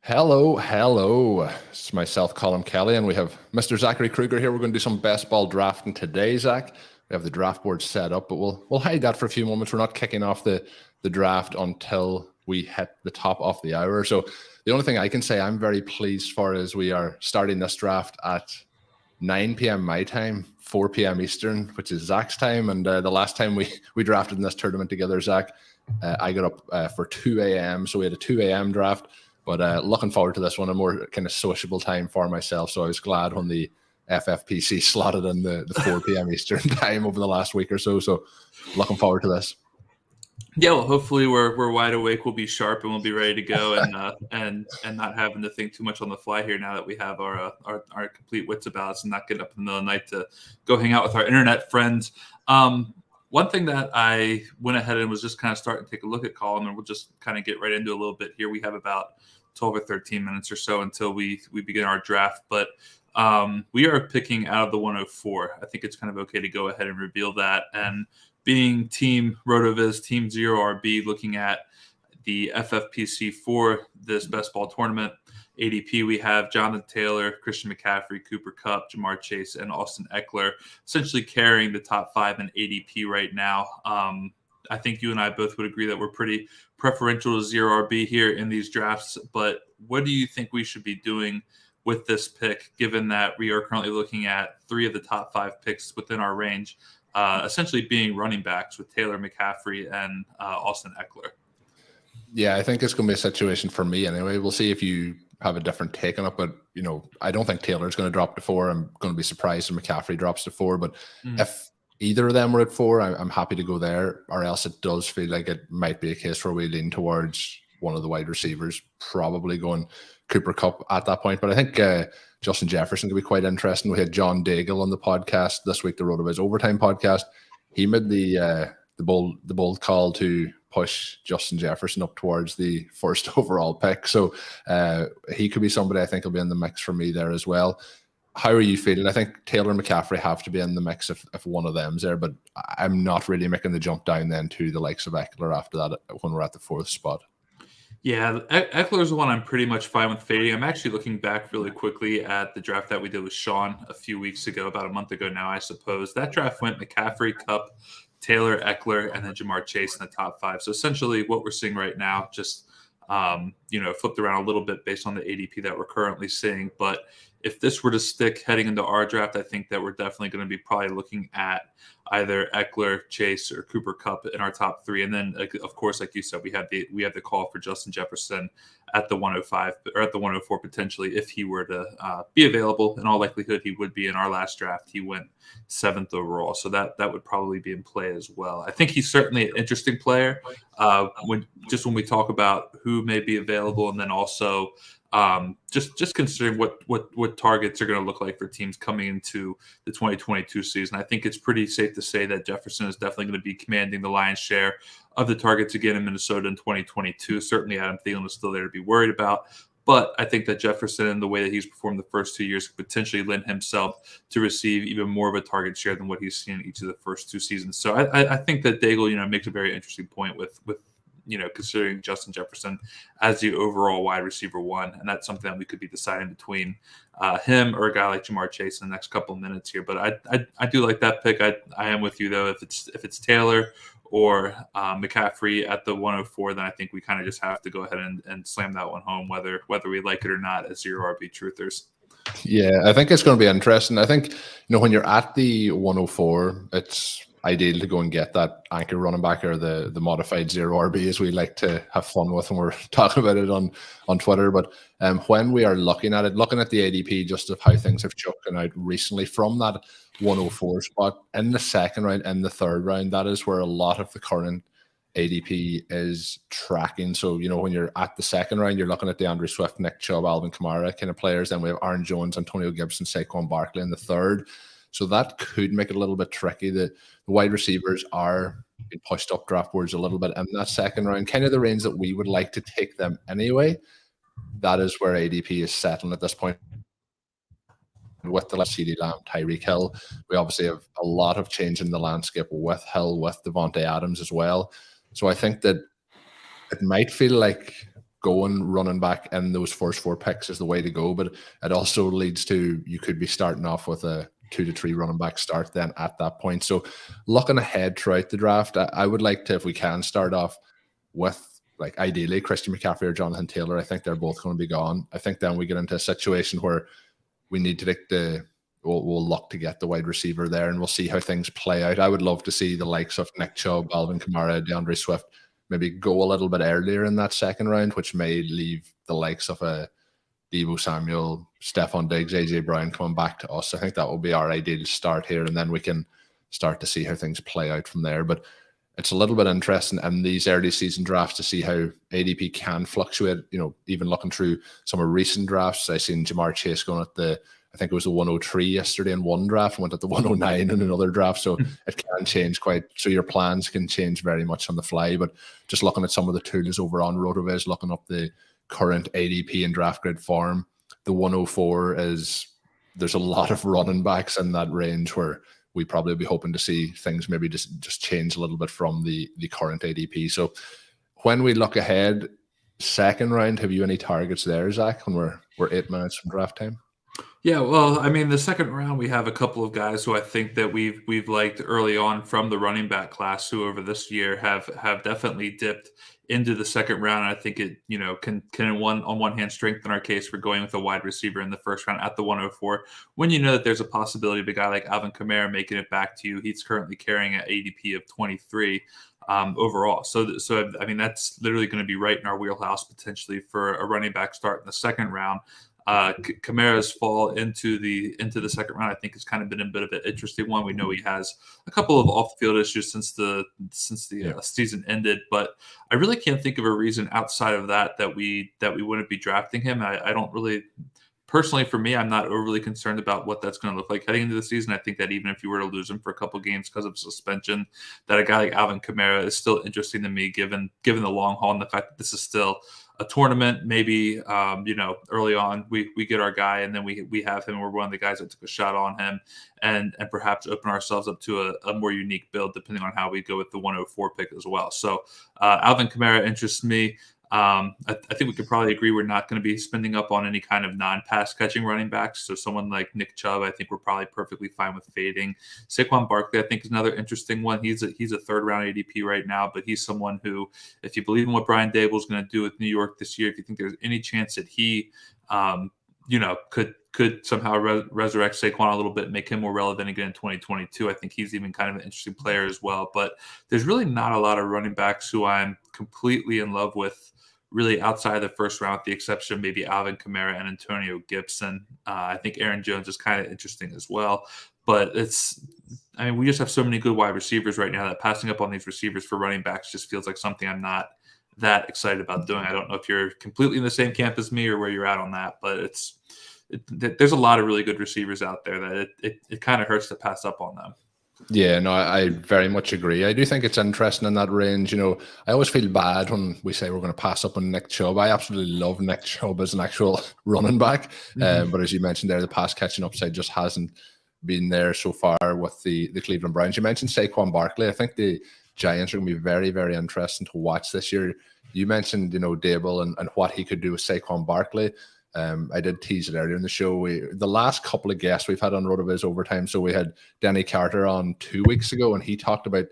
Hello. It's myself, Colin Kelly, and we have Mr. Zachary Kruger here. We're going to do some best ball drafting today, Zach. We have the draft board set up, but we'll hide that for a few moments. We're not kicking off the draft until we hit the top of the hour. So the only thing I can say I'm very pleased for is we are starting this draft at 9 p.m. my time, 4 p.m. Eastern, which is Zach's time. And the last time we drafted in this tournament together, Zach, I got up for 2 a.m. So we had a 2 a.m. draft. But looking forward to this one, a more kind of sociable time for myself. So I was glad when the FFPC slotted in the 4 p.m. Eastern time over the last week or so. So looking forward to this. Yeah, well, hopefully we're wide awake. We'll be sharp and we'll be ready to go, and not having to think too much on the fly here now that we have our complete wits about us and not getting up in the middle of the night to go hang out with our internet friends. One thing that I went ahead and was just kind of starting to take a look at, Colin, and we'll just kind of get right into a little bit here. We have about 12 or 13 minutes or so until we begin our draft, but we are picking out of the 104. I think it's kind of okay to go ahead and reveal that. And being Team RotoViz, Team 0RB, looking at the FFPC for this best ball tournament ADP, we have Jonathan Taylor, Christian McCaffrey, Cooper Kupp, Jamar Chase, and Austin Eckler essentially carrying the top 5 in ADP right now. I think you and I both would agree that we're pretty preferential to 0RB here in these drafts, but what do you think we should be doing with this pick, given that we are currently looking at 3 of the top 5 picks within our range, essentially being running backs with Taylor, McCaffrey, and Austin Eckler? Yeah, I think it's going to be a situation for me anyway. We'll see if you have a different take on it, but I don't think Taylor's going to drop to 4. I'm going to be surprised if McCaffrey drops to 4, but if either of them were at 4, I'm happy to go there, or else it does feel like it might be a case where we lean towards one of the wide receivers, probably going Cooper Kupp at that point. But I think Justin Jefferson could be quite interesting. We had John Daigle on the podcast this week, the RotoViz Overtime podcast. He made the bold call to push Justin Jefferson up towards the first overall pick. So he could be somebody I think will be in the mix for me there as well. How are you feeling? I think Taylor and McCaffrey have to be in the mix if one of them's there, but I'm not really making the jump down then to the likes of Eckler after that when we're at the 4th spot. Yeah, Eckler's the one I'm pretty much fine with fading. I'm actually looking back really quickly at the draft that we did with Sean a few weeks ago, about a month ago now, I suppose. That draft went McCaffrey, Kupp, Taylor, Eckler, and then Jamar Chase in the top 5. So essentially what we're seeing right now, just flipped around a little bit based on the ADP that we're currently seeing. But if this were to stick heading into our draft, I think that we're definitely going to be probably looking at either Eckler, Chase, or Cooper Kupp in our top 3. And then, of course, like you said, we have the call for Justin Jefferson at the 105 or at the 104 potentially if he were to be available. In all likelihood, he would be. In our last draft, he went 7th overall, so that would probably be in play as well. I think he's certainly an interesting player when we talk about who may be available, and then also just considering what targets are going to look like for teams coming into the 2022 season. I think it's pretty safe to say that Jefferson is definitely going to be commanding the lion's share of the targets again in Minnesota in 2022. Certainly Adam Thielen is still there to be worried about, but I think that Jefferson, and the way that he's performed the first 2 years, could potentially lend himself to receive even more of a target share than what he's seen in each of the first 2 seasons. So I think that Daigle, makes a very interesting point with considering Justin Jefferson as the overall wide receiver 1. And that's something that we could be deciding between him or a guy like Jamar Chase in the next couple of minutes here. But I do like that pick. I am with you, though. If it's Taylor or McCaffrey at the 104, then I think we kind of just have to go ahead and slam that one home, whether we like it or not, as 0RB truthers. Yeah, I think it's going to be interesting. I think, when you're at the 104, it's ideal to go and get that anchor running back, or the modified 0RB, as we like to have fun with when we're talking about it on Twitter. But when we are looking at the ADP, just of how things have choken out recently from that 104 spot in the 2nd round and the 3rd round, that is where a lot of the current ADP is tracking. So, when you're at the 2nd round, you're looking at DeAndre Swift, Nick Chubb, Alvin Kamara kind of players. Then we have Aaron Jones, Antonio Gibson, Saquon Barkley in the 3rd. So that could make it a little bit tricky. The wide receivers are being pushed up draft boards a little bit in that 2nd round, kind of the range that we would like to take them anyway. That is where ADP is settling at this point. With the CeeDee Lamb, Tyreek Hill, we obviously have a lot of change in the landscape with Hill, with Devontae Adams as well. So I think that it might feel like going running back in those first 4 picks is the way to go, but it also leads to you could be starting off with a 2 to 3 running back start then at that point. So looking ahead throughout the draft, I would like to, if we can, start off with like ideally Christian McCaffrey or Jonathan Taylor. I think they're both going to be gone. I think then we get into a situation where we need to take we'll look to get the wide receiver there, and we'll see how things play out. I would love to see the likes of Nick Chubb, Alvin Kamara, DeAndre Swift maybe go a little bit earlier in that second round, which may leave the likes of a Deebo Samuel, Stephon Diggs, AJ Brown coming back to us. I think that will be our ideal start here, and then we can start to see how things play out from there. But it's a little bit interesting in these early season drafts to see how ADP can fluctuate. Even looking through some of recent drafts, I seen Jamar Chase going at I think it was the 103 yesterday in one draft, and went at the 109 in another draft. So it can change so your plans can change very much on the fly. But just looking at some of the tools over on RotoViz, looking up the current ADP and draft grid form, the 104 there's a lot of running backs in that range where we probably be hoping to see things maybe just change a little bit from the current ADP. So when we look ahead, second round, have you any targets there, Zach, when we're 8 minutes from draft time? Yeah, well, I mean, the second round, we have a couple of guys who I think that we've liked early on from the running back class, who over this year have definitely dipped into the second round. I think it, can on one hand strengthen our case for going with a wide receiver in the first round at the 104. When you know that there's a possibility of a guy like Alvin Kamara making it back to you, he's currently carrying an ADP of 23 overall. So I mean, that's literally going to be right in our wheelhouse potentially for a running back start in the second round. Kamara's fall into the second round, I think, has kind of been a bit of an interesting one. We know he has a couple of off-field issues since the season ended, but I really can't think of a reason outside of that we wouldn't be drafting him. I don't really, personally, for me, I'm not overly concerned about what that's going to look like heading into the season. I think that even if you were to lose him for a couple games because of suspension, that a guy like Alvin Kamara is still interesting to me, given the long haul and the fact that this is still a tournament. Maybe early on we get our guy, and then we have him. We're one of the guys that took a shot on him, and perhaps open ourselves up to a more unique build depending on how we go with the 104 pick as well. So Alvin Kamara interests me. I think we could probably agree we're not going to be spending up on any kind of non-pass catching running backs. So someone like Nick Chubb, I think we're probably perfectly fine with fading. Saquon Barkley, I think, is another interesting one. He's a third round ADP right now, but he's someone who, if you believe in what Brian Dable is going to do with New York this year, if you think there's any chance that he, could somehow resurrect Saquon a little bit, make him more relevant again in 2022. I think he's even kind of an interesting player as well. But there's really not a lot of running backs who I'm completely in love with, really outside of the first round, with the exception of maybe Alvin Kamara and Antonio Gibson. I think Aaron Jones is kind of interesting as well. But we just have so many good wide receivers right now that passing up on these receivers for running backs just feels like something I'm not that excited about doing. I don't know if you're completely in the same camp as me or where you're at on that, but there's a lot of really good receivers out there that it kind of hurts to pass up on them. Yeah, no, I very much agree. I do think it's interesting in that range. I always feel bad when we say we're going to pass up on Nick Chubb. I absolutely love Nick Chubb as an actual running back. But as you mentioned there, the pass catching upside just hasn't been there so far with the Cleveland Browns. You mentioned Saquon Barkley. I think the Giants are going to be very, very interesting to watch this year. You mentioned, Dable and what he could do with Saquon Barkley. I did tease it earlier in the show. The last couple of guests we've had on RotoViz overtime. So we had Danny Carter on 2 weeks ago, and he talked about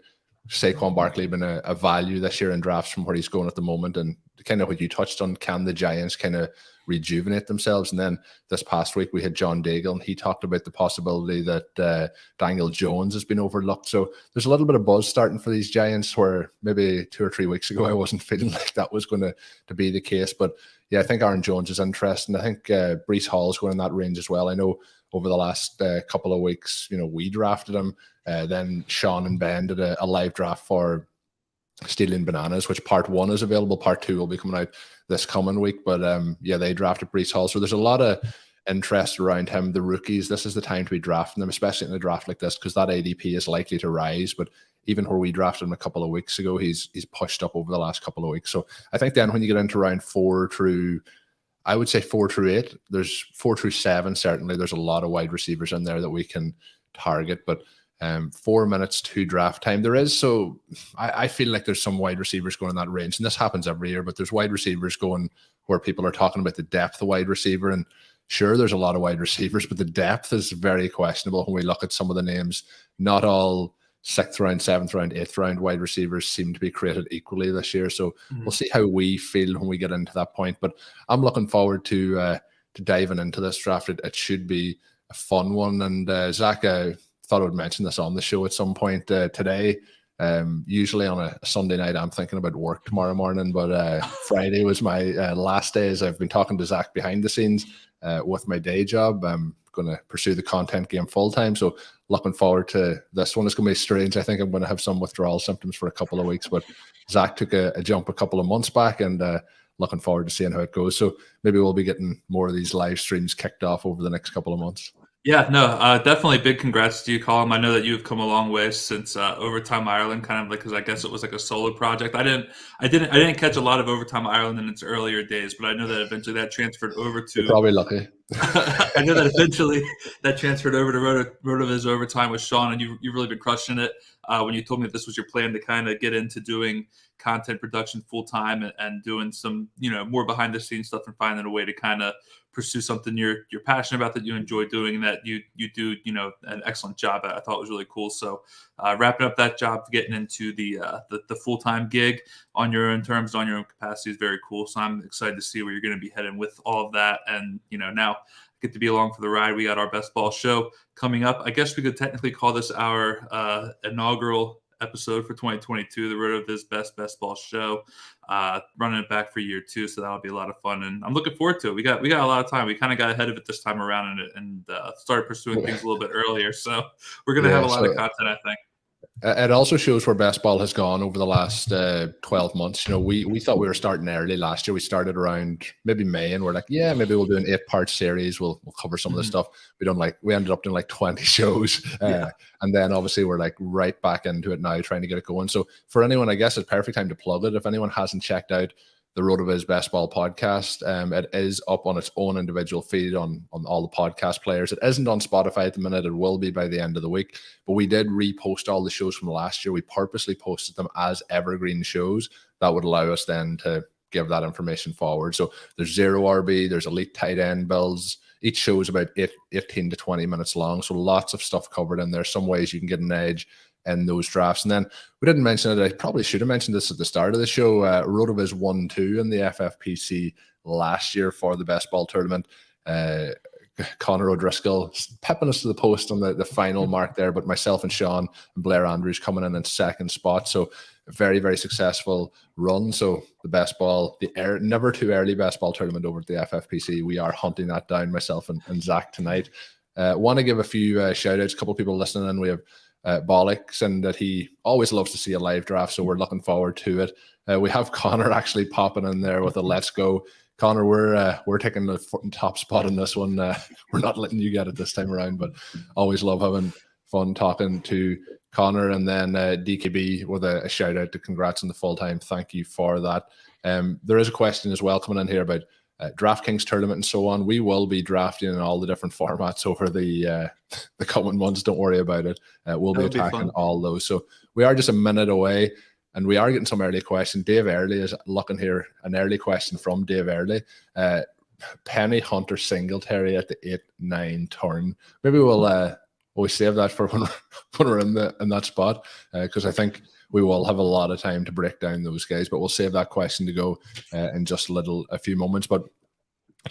Saquon Barkley being a value this year in drafts from where he's going at the moment. And kind of what you touched on, can the Giants kind of rejuvenate themselves? And then this past week we had John Daigle, and he talked about the possibility that Daniel Jones has been overlooked. So there's a little bit of buzz starting for these Giants, where maybe 2 or 3 weeks ago I wasn't feeling like that was going to be the case. But yeah, I think Aaron Jones is interesting. I think Breece Hall is going in that range as well. I know over the last couple of weeks, we drafted him. Then Sean and Ben did a live draft for Stealing Bananas, which part 1 is available. Part 2 will be coming out this coming week. But they drafted Breece Hall. So there's a lot of interest around him. The rookies, this is the time to be drafting them, especially in a draft like this, because that ADP is likely to rise. But even where we drafted him a couple of weeks ago, he's pushed up over the last couple of weeks. So I think then when you get into round 4 through 8, there's 4 through 7, certainly there's a lot of wide receivers in there that we can target. But 4 minutes to draft time. There is, so I feel like there's some wide receivers going in that range, and this happens every year, but there's wide receivers going where people are talking about the depth of wide receiver, and sure, there's a lot of wide receivers, but the depth is very questionable when we look at some of the names. Not all 6th round, 7th round, 8th round wide receivers seem to be created equally this year, so we'll see how we feel when we get into that point, but I'm looking forward to diving into this draft. It should be a fun one, and Zach, thought I would mention this on the show at some point today. Usually on a Sunday night, I'm thinking about work tomorrow morning, but Friday was my last day as I've been talking to Zach behind the scenes with my day job. I'm going to pursue the content game full time. So looking forward to this one. It's going to be strange. I think I'm going to have some withdrawal symptoms for a couple of weeks, but Zach took a jump a couple of months back, and looking forward to seeing how it goes. So maybe we'll be getting more of these live streams kicked off over the next couple of months. Yeah, no, definitely big congrats to you, Colin. I know that you've come a long way since Overtime Ireland, kind of like, because I guess it was like a solo project. I didn't catch a lot of Overtime Ireland in its earlier days, but I know that eventually that transferred over to. You're probably lucky. I know that eventually that transferred over to RotoViz Overtime with Sean, and you've really been crushing it. When you told me that this was your plan to kind of get into doing content production full time and doing some, more behind the scenes stuff and finding a way to kind of pursue something you're passionate about, that you enjoy doing, and that you do, an excellent job at. I thought it was really cool. So wrapping up that job, getting into the full-time gig on your own terms, on your own capacity is very cool. So I'm excited to see where you're going to be heading with all of that. And, now get to be along for the ride. We got our best ball show coming up. I guess we could technically call this our inaugural episode for 2022, the RotoViz Best Ball Show, running it back for year 2. So that'll be a lot of fun, and I'm looking forward to it. We got a lot of time. We kind of got ahead of it this time around and started pursuing things a little bit earlier. So we're going to have a lot of content, I think. It also shows where best ball has gone over the last 12 months. We thought we were starting early last year. We started around maybe May, and we're like, yeah, maybe we'll do an 8-part series. We'll cover some of the stuff. We ended up doing like 20 shows. And then obviously we're like right back into it now, trying to get it going. So for anyone, I guess it's perfect time to plug it. If anyone hasn't checked out the RotoViz Best Ball podcast, it is up on its own individual feed on all the podcast players. It isn't on Spotify at the minute. It will be by the end of the week, but we did repost all the shows from last year. We purposely posted them as evergreen shows. That would allow us then to give that information forward. So there's zero RB, there's elite tight end builds. Each show is about 18 to 20 minutes long. So lots of stuff covered in there. Some ways you can get an edge in those drafts. And then we didn't mention it. I probably should have mentioned this at the start of the show. RotoViz 1-2 in the FFPC last year for the best ball tournament. Connor O'Driscoll pepping us to the post on the final mark there, but myself and Sean and Blair Andrews coming in second spot. So a very, very successful run. So the best ball, never too early best ball tournament over at the FFPC. We are hunting that down, myself and Zach tonight. Want to give a few shout outs. A couple of people listening in. We have Bollocks, and that he always loves to see a live draft, so we're looking forward to it. We have Connor actually popping in there with a let's go. Connor, we're taking the top spot in this one. We're not letting you get it this time around, but always love having fun talking to Connor. And then DKB with a shout out to congrats on the full time. Thank you for that. There is a question as well coming in here about DraftKings tournament and so on. We will be drafting in all the different formats over the coming months. Don't worry about it. We'll be attacking all those. So we are just a minute away, and we are getting some early questions. Dave Early is looking here. An early question from Dave Early. Penny Hunter Singletary at the 8-9 turn. Maybe we'll save that for when we're in that spot, because I think we will have a lot of time to break down those guys, but we'll save that question to go in just a few moments. But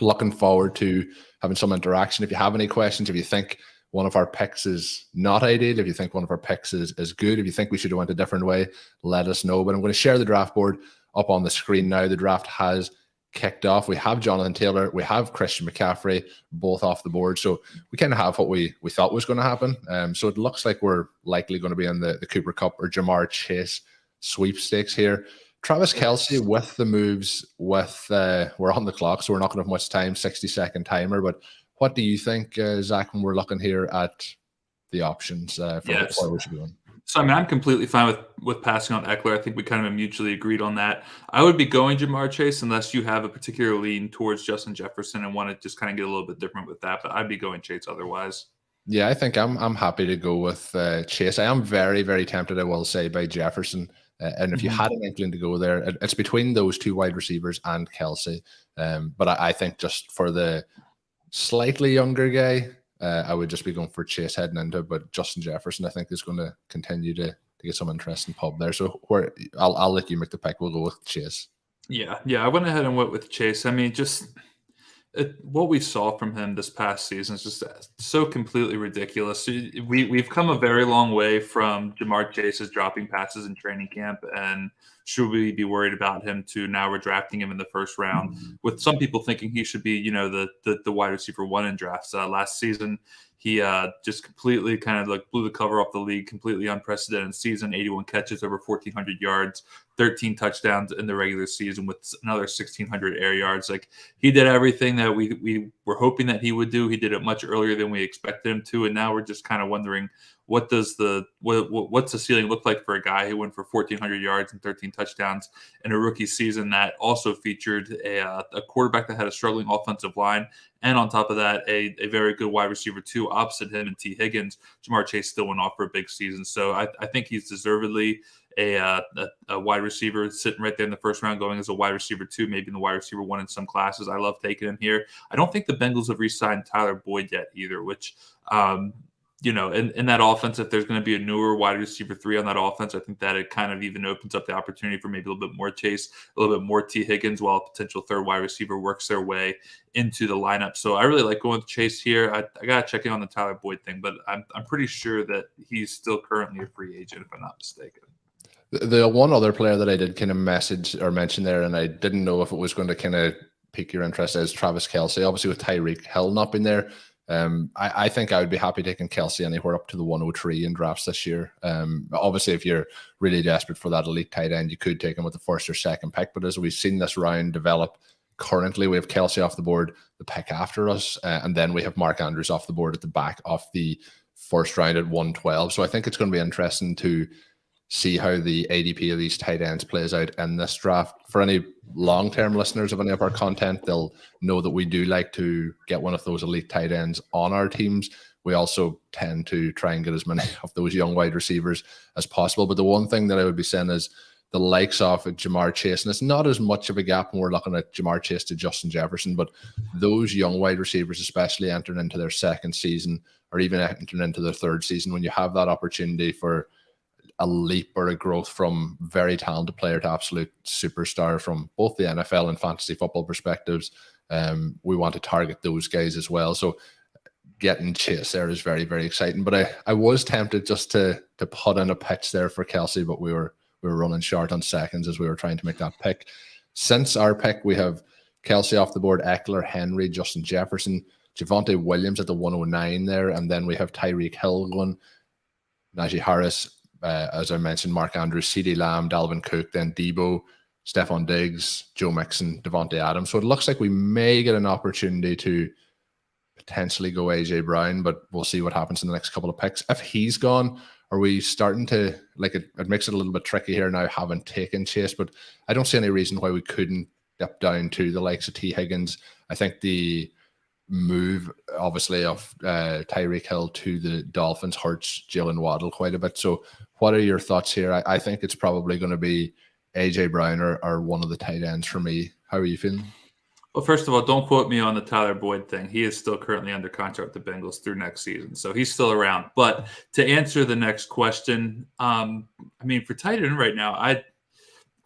looking forward to having some interaction. If you have any questions, if you think one of our picks is not ideal, if you think one of our picks is good, if you think we should have went a different way, let us know. But I'm going to share the draft board up on the screen now. The draft has kicked off. We have Jonathan Taylor, we have Christian McCaffrey, both off the board. So we kind of have what we thought was going to happen. So it looks like we're likely going to be in the Cooper Cup or Jamar Chase sweepstakes here. Travis Kelsey with the moves, we're on the clock, so we're not going to have much time, 60-second timer. But what do you think, Zach, when we're looking here at the options for what we should be doing? So, I'm completely fine with passing on Eckler. I think we kind of mutually agreed on that. I would be going Jamar Chase unless you have a particular lean towards Justin Jefferson and want to just kind of get a little bit different with that. But I'd be going Chase otherwise. Yeah, I think I'm happy to go with Chase. I am very, very tempted, I will say, by Jefferson. And if you had an inkling to go there, it's between those two wide receivers and Kelsey. But I think just for the slightly younger guy, I would just be going for Chase heading into it. But Justin Jefferson, I think, is going to continue to get some interesting pub there. So I'll let you make the pick. We'll go with Chase. Yeah, I went ahead and went with Chase. I mean, just what we saw from him this past season is just so completely ridiculous. We've come a very long way from Jamar Chase's dropping passes in training camp, and should we be worried about him to now we're drafting him in the first round, with some people thinking he should be, the wide receiver 1 in drafts. Last season, he just completely kind of like blew the cover off the league, completely unprecedented season, 81 catches, over 1,400 yards, 13 touchdowns in the regular season with another 1,600 air yards. Like, he did everything that we were hoping that he would do. He did it much earlier than we expected him to. And now we're just kind of wondering, what's the ceiling look like for a guy who went for 1,400 yards and 13 touchdowns in a rookie season that also featured a quarterback that had a struggling offensive line, and on top of that, a very good wide receiver 2 opposite him and T. Higgins. Jamar Chase still went off for a big season. So I think he's deservedly a wide receiver sitting right there in the first round, going as a wide receiver 2, maybe in the wide receiver 1 in some classes. I love taking him here. I don't think the Bengals have re-signed Tyler Boyd yet either, which in that offense, if there's going to be a newer wide receiver 3 on that offense, I think that it kind of even opens up the opportunity for maybe a little bit more Chase, a little bit more T. Higgins, while a potential third wide receiver works their way into the lineup. So I really like going with Chase here. I got to check in on the Tyler Boyd thing, but I'm pretty sure that he's still currently a free agent, if I'm not mistaken. The one other player that I did kind of message or mention there, and I didn't know if it was going to kind of pique your interest, is Travis Kelsey. Obviously, with Tyreek Hill not being there, I think I would be happy taking Kelsey anywhere up to the 103 in drafts this year. Obviously, if you're really desperate for that elite tight end, you could take him with the first or second pick. But as we've seen this round develop, currently we have Kelsey off the board, the pick after us, and then we have Mark Andrews off the board at the back of the first round at 112. So I think it's going to be interesting to see how the ADP of these tight ends plays out in this draft. For any long-term listeners of any of our content, they'll know that we do like to get one of those elite tight ends on our teams. We also tend to try and get as many of those young wide receivers as possible. But the one thing that I would be saying is the likes of Jamar Chase, and it's not as much of a gap when we're looking at Jamar Chase to Justin Jefferson, but those young wide receivers, especially entering into their second season or even entering into their third season, when you have that opportunity for a leap or a growth from very talented player to absolute superstar from both the NFL and fantasy football perspectives, we want to target those guys as well. So getting Chase there is very, very exciting. But I was tempted just to put in a pitch there for Kelsey, but we were running short on seconds as we were trying to make that pick. Since our pick, we have Kelsey off the board, Eckler, Henry, Justin Jefferson, Javonte Williams at the 109 there, and then we have Tyreek Hill going, Najee Harris, as I mentioned, Mark Andrews, CeeDee Lamb, Dalvin Cook, then Debo, Stephon Diggs, Joe Mixon, Devontae Adams. So it looks like we may get an opportunity to potentially go AJ Brown, but we'll see what happens in the next couple of picks. If he's gone, are we starting to, like, it makes it a little bit tricky here now, having taken Chase, but I don't see any reason why we couldn't dip down to the likes of T. Higgins. I think the move, obviously, of Tyreek Hill to the Dolphins hurts Jalen Waddle quite a bit. So what are your thoughts here? I think it's probably going to be AJ Brown or one of the tight ends for me. How are you feeling? Well, first of all, don't quote me on the Tyler Boyd thing. He is still currently under contract with the Bengals through next season, so he's still around. But to answer the next question, I mean, for tight end right now, I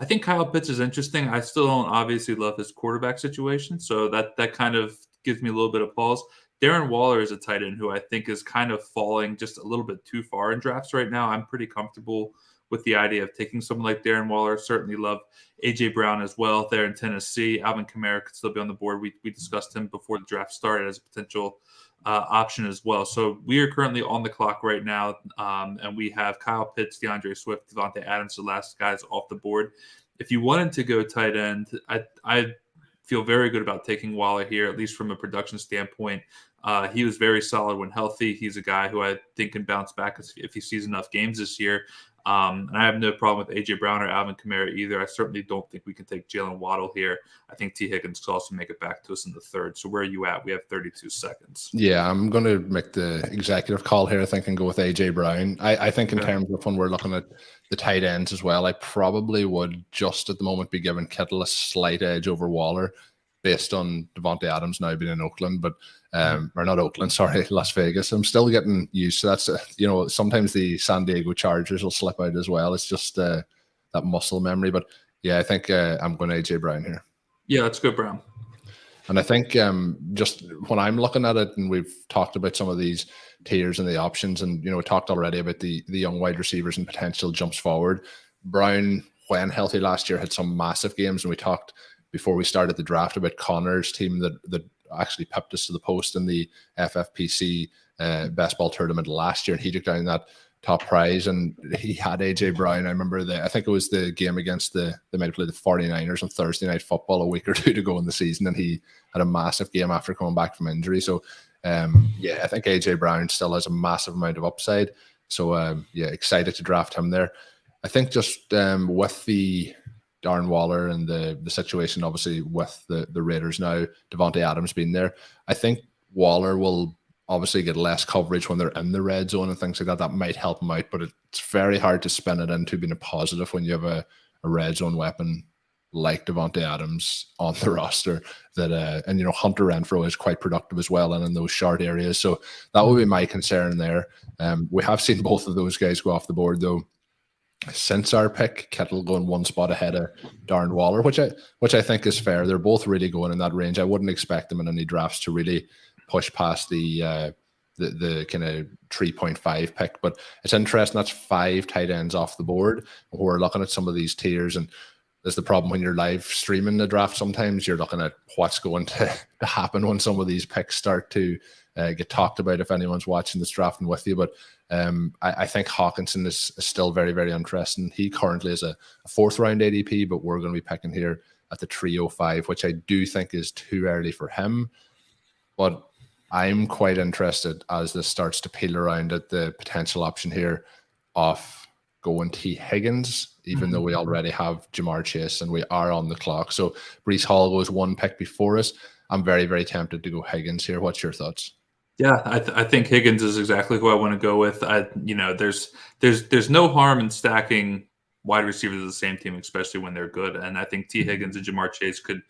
think Kyle Pitts is interesting. I still don't obviously love his quarterback situation, so that kind of gives me a little bit of pause. Darren Waller is a tight end who I think is kind of falling just a little bit too far in drafts right now. I'm pretty comfortable with the idea of taking someone like Darren Waller. Certainly love A.J. Brown as well there in Tennessee. Alvin Kamara could still be on the board. We discussed him before the draft started as a potential option as well. So we are currently on the clock right now, and we have Kyle Pitts, DeAndre Swift, Devontae Adams, the last guys off the board. If you wanted to go tight end, I feel very good about taking Waller here, at least from a production standpoint. He was very solid when healthy. He's a guy who I think can bounce back if he sees enough games this year. And I have no problem with A.J. Brown or Alvin Kamara either. I certainly don't think we can take Jalen Waddle here. I think T. Higgins could also make it back to us in the third. So where are you at? We have 32 seconds. Yeah, I'm going to make the executive call here, I think, and go with A.J. Brown. I think in terms of when we're looking at the tight ends as well, I probably would just at the moment be giving Kittle a slight edge over Waller based on Devontae Adams now being in Oakland, but or not Oakland, sorry, Las Vegas. I'm still getting used to that. Sometimes the San Diego Chargers will slip out as well. It's just that muscle memory. But yeah, I think I'm going to A.J. Brown here. Yeah, let's go Brown. And I think just when I'm looking at it, and we've talked about some of these tiers and the options, and we talked already about the young wide receivers and potential jumps forward. Brown, when healthy last year, had some massive games, and we talked before we started the draft about Connor's team that actually pipped us to the post in the FFPC best ball tournament last year, and he took down that top prize, and he had AJ Brown. I remember I think it was the game against they might have played the 49ers on Thursday Night Football a week or two to go in the season, and he had a massive game after coming back from injury. So yeah, I think AJ Brown still has a massive amount of upside. So yeah, excited to draft him there. I think just with the Darren Waller and the situation, obviously, with the Raiders now, Devontae Adams being there, I think Waller will obviously get less coverage when they're in the red zone and things like that. That might help him out, but it's very hard to spin it into being a positive when you have a red zone weapon like Devontae Adams on the roster. And Hunter Renfrow is quite productive as well and in those short areas. So that would be my concern there. We have seen both of those guys go off the board though. Since our pick, Kittle going one spot ahead of Darren Waller, which I think is fair. They're both really going in that range. I wouldn't expect them in any drafts to really push past the kind of 3.5 pick, but it's interesting. That's 5 tight ends off the board. We're looking at some of these tiers, and there's the problem when you're live streaming the draft. Sometimes you're looking at what's going to happen when some of these picks start to get talked about if anyone's watching this drafting with you. But I think Hawkinson is still very, very interesting. He currently is a 4th round ADP, but we're going to be picking here at the 305, which I do think is too early for him. But I'm quite interested as this starts to peel around at the potential option here of going T. Higgins, even though we already have Jamar Chase and we are on the clock. So Breece Hall goes one pick before us. I'm very, very tempted to go Higgins here. What's your thoughts? Yeah, I think Higgins is exactly who I want to go with. There's no harm in stacking wide receivers of the same team, especially when they're good. And I think T. Higgins and Jamar Chase could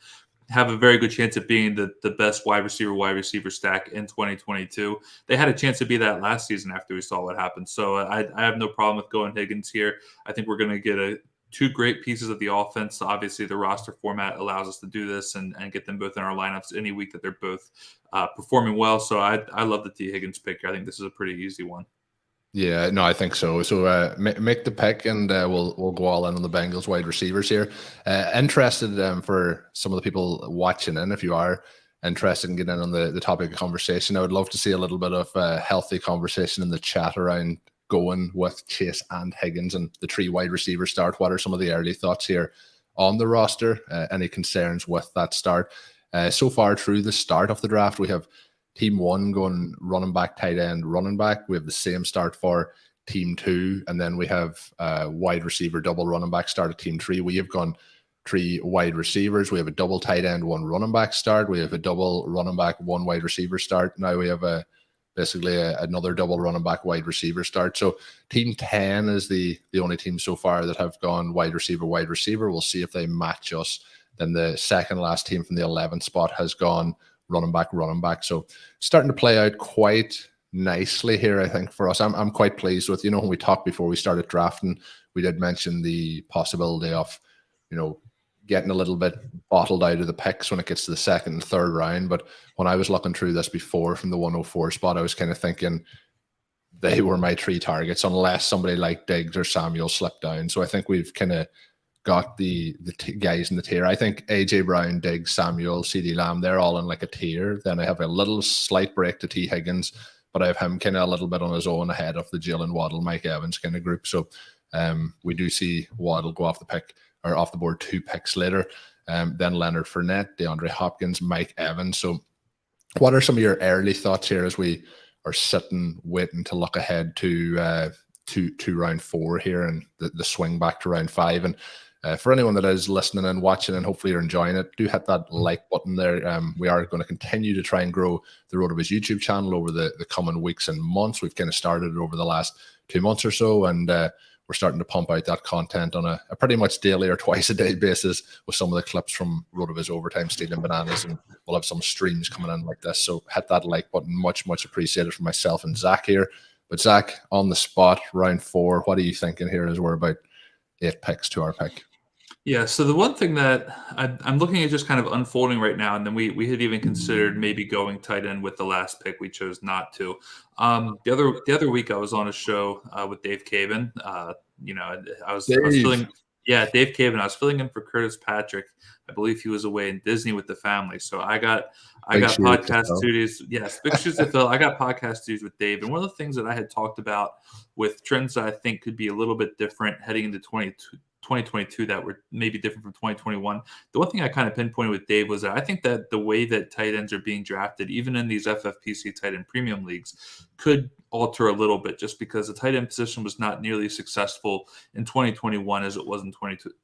have a very good chance of being the best wide receiver stack in 2022. They had a chance to be that last season after we saw what happened. So I have no problem with going Higgins here. I think we're going to get 2 great pieces of the offense. Obviously, the roster format allows us to do this and get them both in our lineups any week that they're both performing well. So I love the T. Higgins pick. I think this is a pretty easy one. Yeah, no, I think so. So make the pick, and we'll go all in on the Bengals wide receivers here. Interested for some of the people watching in, if you are interested in getting in on the topic of conversation, I would love to see a little bit of a healthy conversation in the chat around going with Chase and Higgins and the 3 wide receiver start. What are some of the early thoughts here on the roster? Any concerns with that start? So far through the start of the draft, we have Team 1 going running back, tight end, running back. We have the same start for Team 2, and then we have wide receiver, double running back start at Team 3. We have gone 3 wide receivers. We have a double tight end, 1 running back start. We have a double running back, 1 wide receiver start. Now we have basically another double running back, wide receiver start. So Team 10 is the only team so far that have gone wide receiver, wide receiver. We'll see if they match us. Then the second last team from the 11th spot has gone running back, running back. So starting to play out quite nicely here, I think, for us. I'm quite pleased with, when we talked before we started drafting, we did mention the possibility of, getting a little bit bottled out of the picks when it gets to the 2nd and 3rd round. But when I was looking through this before from the 104 spot, I was kind of thinking they were my 3 targets unless somebody like Diggs or Samuel slipped down. So I think we've kind of got the guys in the tier. I think AJ Brown, Diggs, Samuel, CeeDee Lamb, they're all in like a tier. Then I have a little slight break to T. Higgins, but I have him kind of a little bit on his own ahead of the Jalen Waddle, Mike Evans kind of group. So we do see Waddle go off the board 2 picks later. Then Leonard Fournette, DeAndre Hopkins, Mike Evans. So What are some of your early thoughts here as we are sitting, waiting to look ahead to round 4 here and the swing back to round 5? And for anyone that is listening and watching, and hopefully you're enjoying it, do hit that like button there. We are going to continue to try and grow the RotoViz YouTube channel over the coming weeks and months. We've kind of started over the last 2 months or so, and we're starting to pump out that content on a pretty much daily or twice a day basis with some of the clips from RotoViz Overtime, Stealing Bananas, and we'll have some streams coming in like this. So hit that like button. Much appreciated from myself and Zach here. But Zach, on the spot, round 4, what are you thinking here as we're about 8 picks to our pick? Yeah, so the one thing that I'm looking at just kind of unfolding right now, and then we had even considered maybe going tight end with the last pick. We chose not to. The other week I was on a show with Dave Caban. I was filling. Yeah, Dave Caban. I was filling in for Curtis Patrick. I believe he was away in Disney with the family. So I got podcast duties. Yes, big shoes to fill. I got podcast duties with Dave. And one of the things that I had talked about with trends that I think could be a little bit different heading into 2022 that were maybe different from 2021. The one thing I kind of pinpointed with Dave was that I think that the way that tight ends are being drafted, even in these FFPC tight end premium leagues, could alter a little bit just because the tight end position was not nearly successful in 2021 as it was in 2020.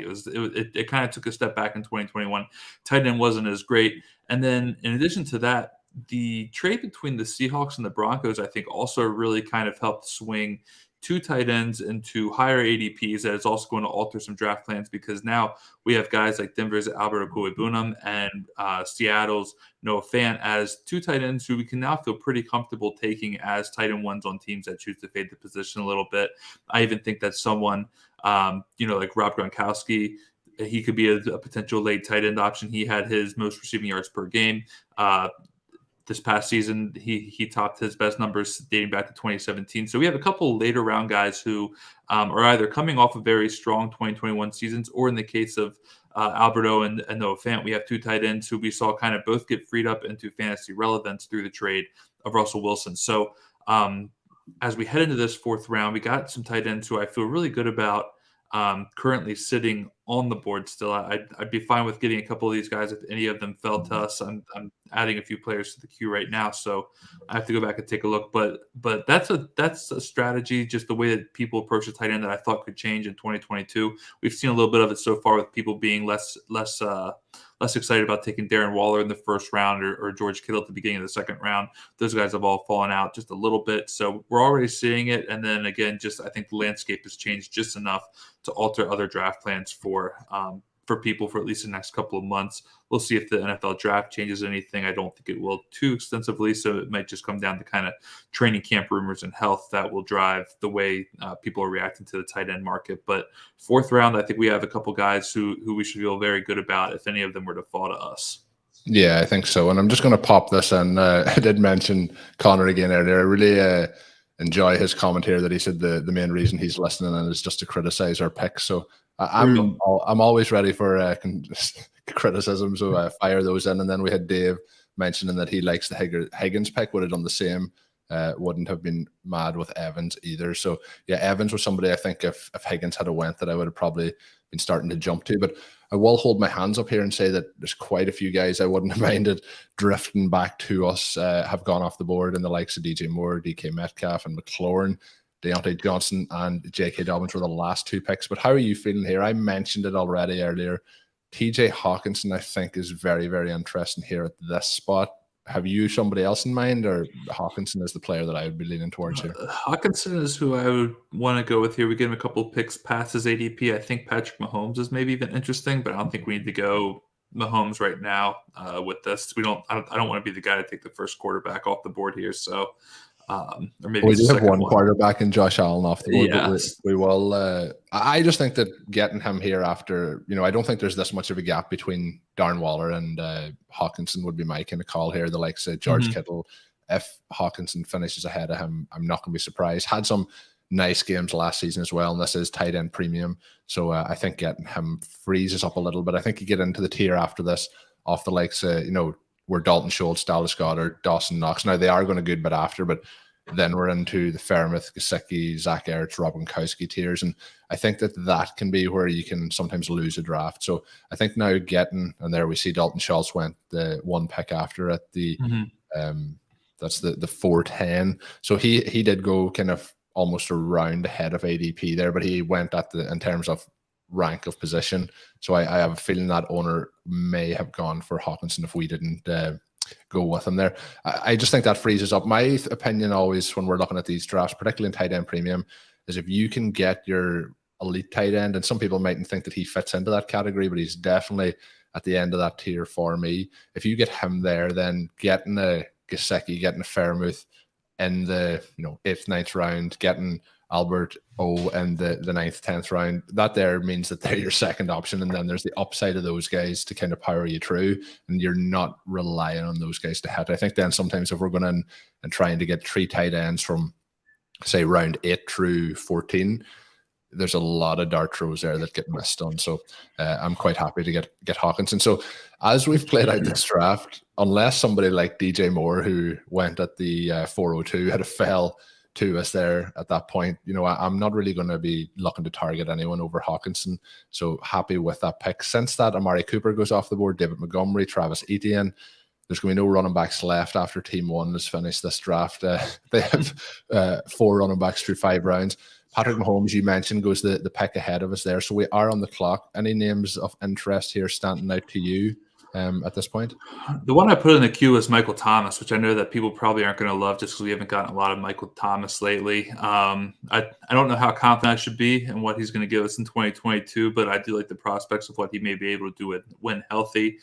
It kind of took a step back in 2021. Tight end wasn't as great. And then in addition to that, the trade between the Seahawks and the Broncos, I think, also really kind of helped swing 2 tight ends into higher ADPs. That is also going to alter some draft plans because now we have guys like Denver's Albert Okwuegbunam and Seattle's Noah Fant as 2 tight ends who we can now feel pretty comfortable taking as tight end ones on teams that choose to fade the position a little bit. I even think that someone, like Rob Gronkowski, he could be a potential late tight end option. He had his most receiving yards per game. This past season, he topped his best numbers dating back to 2017. So we have a couple later round guys who are either coming off of very strong 2021 seasons, or in the case of Alberto and Noah Fant, we have 2 tight ends who we saw kind of both get freed up into fantasy relevance through the trade of Russell Wilson. So as we head into this 4th round, we got some tight ends who I feel really good about currently sitting on the board still. I'd be fine with getting a couple of these guys if any of them fell to us. I'm adding a few players to the queue right now, so I have to go back and take a look. But that's a strategy, just the way that people approach the tight end, that I thought could change in 2022. We've seen a little bit of it so far with people being less excited about taking Darren Waller in the 1st round or George Kittle at the beginning of the 2nd round. Those guys have all fallen out just a little bit. So we're already seeing it. And then again, I think the landscape has changed just enough to alter other draft plans for people for at least the next couple of months. We'll see if the NFL draft changes anything. I don't think it will too extensively. So it might just come down to kind of training camp rumors and health that will drive the way people are reacting to the tight end market. But 4th round, I think we have a couple guys who we should feel very good about if any of them were to fall to us. Yeah, I think so. And I'm just going to pop this in. I did mention Connor again earlier. I really enjoy his comment here that he said the main reason he's listening in is just to criticize our picks. So I'm always ready for criticism, so fire those in. And then we had Dave mentioning that he likes the Higgins pick. Would have done the same. Wouldn't have been mad with Evans either. So yeah, Evans was somebody I think if Higgins had went that I would have probably been starting to jump to. But I will hold my hands up here and say that there's quite a few guys I wouldn't have minded drifting back to us have gone off the board, in the likes of DJ Moore, DK Metcalf, and McLaurin. Deontay Johnson and J.K. Dobbins were the last 2 picks. But how are you feeling here? I mentioned it already earlier. TJ Hawkinson, I think, is very, very interesting here at this spot. Have you somebody else in mind, or Hawkinson is the player that I would be leaning towards here? Hawkinson is who I would want to go with here. We give him a couple of picks past his ADP. I think Patrick Mahomes is maybe even interesting, but I don't think we need to go Mahomes right now with this. I don't want to be the guy to take the first quarterback off the board here. So, or maybe we do have one quarterback in Josh Allen off the board. Yes. But we will. I just think that getting him here after, I don't think there's this much of a gap between Darren Waller and Hawkinson would be my kind of call here. The likes of George Kittle. If Hawkinson finishes ahead of him, I'm not going to be surprised. Had some nice games last season as well, and this is tight end premium. So I think getting him freezes up a little bit. I think you get into the tier after this off the likes of, where Dalton Schultz, Dallas Goedert, Dawson Knox. Now they are going a good bit after, but Then we're into the Fairmouth, Gesicki, Zach Ertz, Rob Gronkowski tiers. And I think that can be where you can sometimes lose a draft. So I think now and there we see Dalton Schultz went the one pick after at the, that's the 410. So he did go kind of almost a round ahead of ADP there, but he went in terms of rank of position. So I have a feeling that owner may have gone for Hawkinson if we didn't go with him there. I just think that freezes up. My opinion always when we're looking at these drafts, particularly in tight end premium, is if you can get your elite tight end, and some people mightn't think that he fits into that category, but he's definitely at the end of that tier for me. If you get him there, then getting a Gesicki, getting a Fairmouth in the 8th, 9th round, getting Albert O in the 9th, 10th round, that there means that they're your second option, and then there's the upside of those guys to kind of power you through, and you're not relying on those guys to hit. I think then sometimes if we're going in and trying to get 3 tight ends from, say, round 8 through 14, there's a lot of dart throws there that get missed on. So I'm quite happy to get Hawkinson. So as we've played out this draft, unless somebody like DJ Moore, who went at the 402, had a fell to us there at that point, I'm not really going to be looking to target anyone over Hawkinson. So happy with that pick. Since that, Amari Cooper goes off the board, David Montgomery, Travis Etienne. There's going to be no running backs left after Team 1 has finished this draft. They have 4 running backs through 5 rounds. Patrick Mahomes, you mentioned, goes the pick ahead of us there. So we are on the clock. Any names of interest here standing out to you at this point? The one I put in the queue is Michael Thomas, which I know that people probably aren't going to love just because we haven't gotten a lot of Michael Thomas lately. I don't know how confident I should be in what he's going to give us in 2022, but I do like the prospects of what he may be able to do when healthy.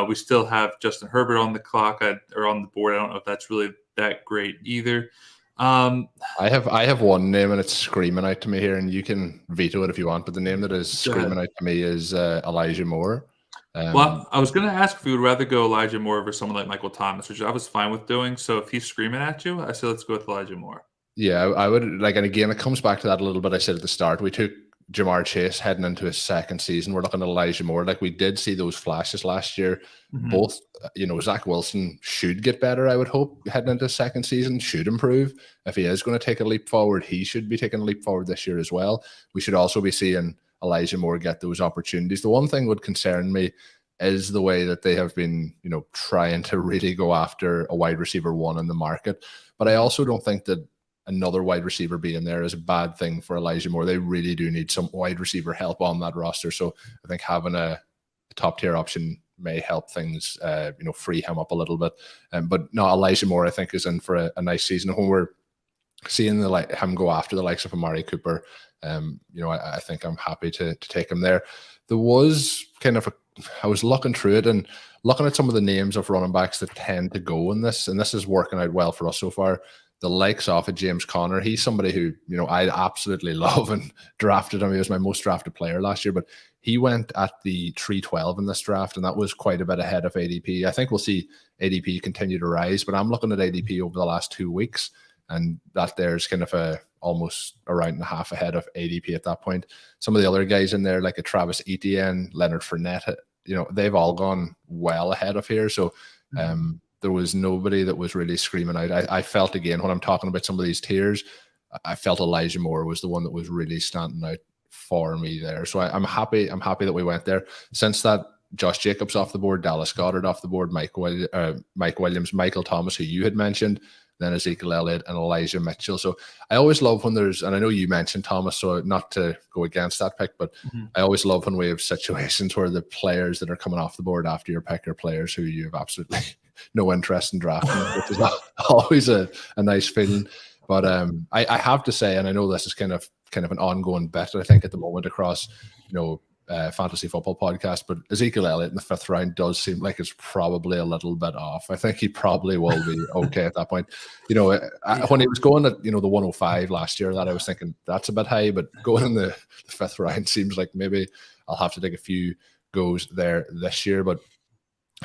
We still have Justin Herbert on the clock or on the board. I don't know if that's really that great either. I have one name, and it's screaming out to me here, and you can veto it if you want, but the name that is screaming out to me is Elijah Moore. Well, I was going to ask if you would rather go Elijah Moore over someone like Michael Thomas, which I was fine with doing. So if he's screaming at you, I say let's go with Elijah Moore. Yeah, I would and again, it comes back to that a little bit I said at the start. We took Jamar Chase heading into his second season. We're looking at Elijah Moore. Like, we did see those flashes last year. Both, Zach Wilson should get better, I would hope, heading into his second season, should improve. If he is going to take a leap forward, he should be taking a leap forward this year as well. We should also be seeing Elijah Moore get those opportunities. The one thing would concern me is the way that they have been, trying to really go after a wide receiver 1 in the market. But I also don't think that another wide receiver being there is a bad thing for Elijah Moore. They really do need some wide receiver help on that roster. So I think having a top tier option may help things, free him up a little bit. But no, Elijah Moore, I think, is in for a nice season. When we're seeing him go after the likes of Amari Cooper, I think I'm happy to take him there. There was kind of I was looking through it and looking at some of the names of running backs that tend to go in this, and this is working out well for us so far. The likes of James Conner, he's somebody who, I absolutely love and drafted him. He was my most drafted player last year, but he went at the 312 in this draft, and that was quite a bit ahead of ADP. I think we'll see ADP continue to rise, but I'm looking at ADP over the last 2 weeks, and that there's kind of almost a round and a half ahead of ADP at that point. Some of the other guys in there, like a Travis Etienne, Leonard Fournette, they've all gone well ahead of here. So there was nobody that was really screaming out. I felt, again, when I'm talking about some of these tiers, I felt Elijah Moore was the one that was really standing out for me there. So I'm happy that we went there. Since that, Josh Jacobs off the board, Dallas Goedert off the board, Mike Williams, Michael Thomas, who you had mentioned, then Ezekiel Elliott and Elijah Mitchell. So I always love when there's, and I know you mentioned Thomas, so not to go against that pick, but I always love when we have situations where the players that are coming off the board after your pick are players who you have absolutely no interest in drafting, which is always a nice feeling. But I have to say, and I know this is kind of an ongoing bet, I think, at the moment across, fantasy football podcast, but Ezekiel Elliott in the 5th round does seem like it's probably a little bit off. I think he probably will be okay at that point. When he was going at, the 105 last year, that I was thinking that's a bit high, but going in the 5th round seems like maybe I'll have to take a few goes there this year. But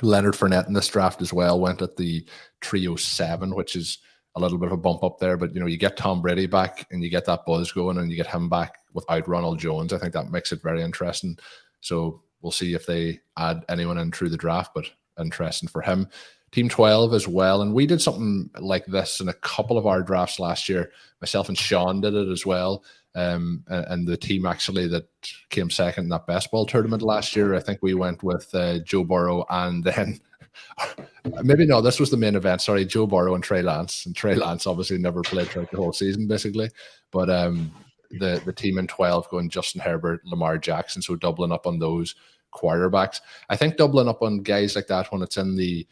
Leonard Fournette in this draft as well went at the 307, which is a little bit of a bump up there, but you get Tom Brady back and you get that buzz going and you get him back without Ronald Jones. I think that makes it very interesting. So we'll see if they add anyone in through the draft, but interesting for him. Team 12 as well. And we did something like this in a couple of our drafts last year. Myself and Sean did it as well. And the team actually that came second in that best ball tournament last year, I think we went with Joe Burrow and then maybe no, this was the main event. Sorry, Joe Burrow and Trey Lance. And Trey Lance obviously never played throughout the whole season, basically. But the team in 12 going Justin Herbert, Lamar Jackson, so doubling up on those quarterbacks. I think doubling up on guys like that when it's in the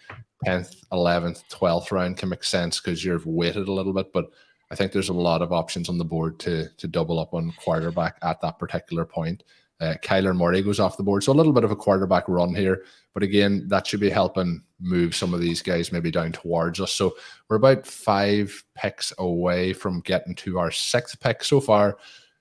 10th, 11th, 12th round can make sense because you're weighted a little bit. But I think there's a lot of options on the board to double up on quarterback at that particular point. Kyler Murray goes off the board. So a little bit of a quarterback run here. But again, that should be helping move some of these guys maybe down towards us. So we're about 5 picks away from getting to our 6th pick so far.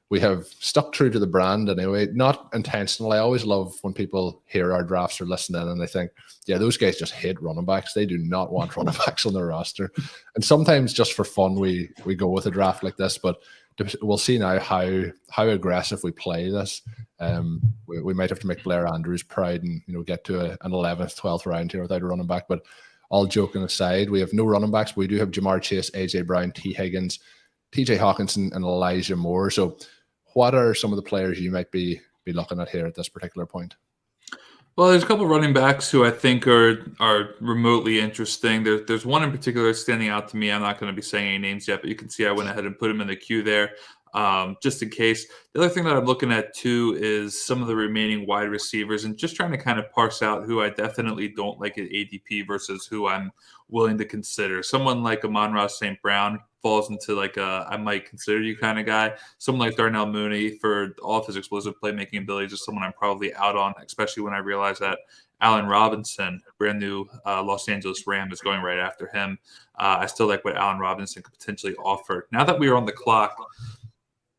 We have stuck true to the brand anyway, not intentional. I always love when people hear our drafts or listen in and they think, yeah, those guys just hate running backs. They do not want running backs on their roster. And sometimes just for fun, we go with a draft like this, but we'll see now how aggressive we play this. We might have to make Blair Andrews proud and get to an 11th, 12th round here without a running back. But all joking aside, we have no running backs. But we do have Jamar Chase, AJ Brown, T. Higgins, TJ Hawkinson, and Elijah Moore. So what are some of the players you might be looking at here at this particular point? Well, there's a couple of running backs who I think are remotely interesting. There's one in particular standing out to me. I'm not going to be saying any names yet, but you can see I went ahead and put him in the queue there just in case. The other thing that I'm looking at too is some of the remaining wide receivers and just trying to kind of parse out who I definitely don't like at ADP versus who I'm willing to consider. Someone like Amon-Ra St. Brown falls into like a I might consider you kind of guy. Someone like Darnell Mooney, for all of his explosive playmaking abilities, is someone I'm probably out on, especially when I realize that Allen Robinson, brand new Los Angeles Ram, is going right after him. I still like what Allen Robinson could potentially offer. Now that we are on the clock,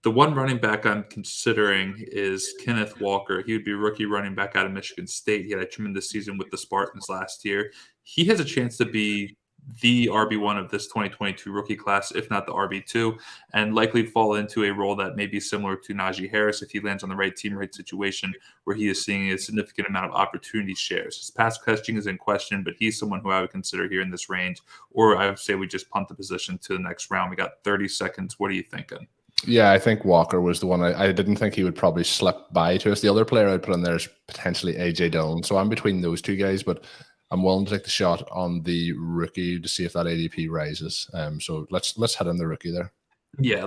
the one running back I'm considering is Kenneth Walker. He would be a rookie running back out of Michigan State. He had a tremendous season with the Spartans last year. He has a chance to be the RB1 of this 2022 rookie class, if not the RB2, and likely fall into a role that may be similar to Najee Harris if he lands on the right team, right situation, where he is seeing a significant amount of opportunity shares. His pass catching is in question, but he's someone who I would consider here in this range, or I would say we just punt the position to the next round. We got 30 seconds. What are you thinking? Yeah, I think Walker was the one. I didn't think he would probably slip by to us. The other player I'd put in there is potentially AJ Dillon. So I'm between those two guys, but I'm willing to take the shot on the rookie to see if that ADP rises. So let's head in the rookie there. Yeah,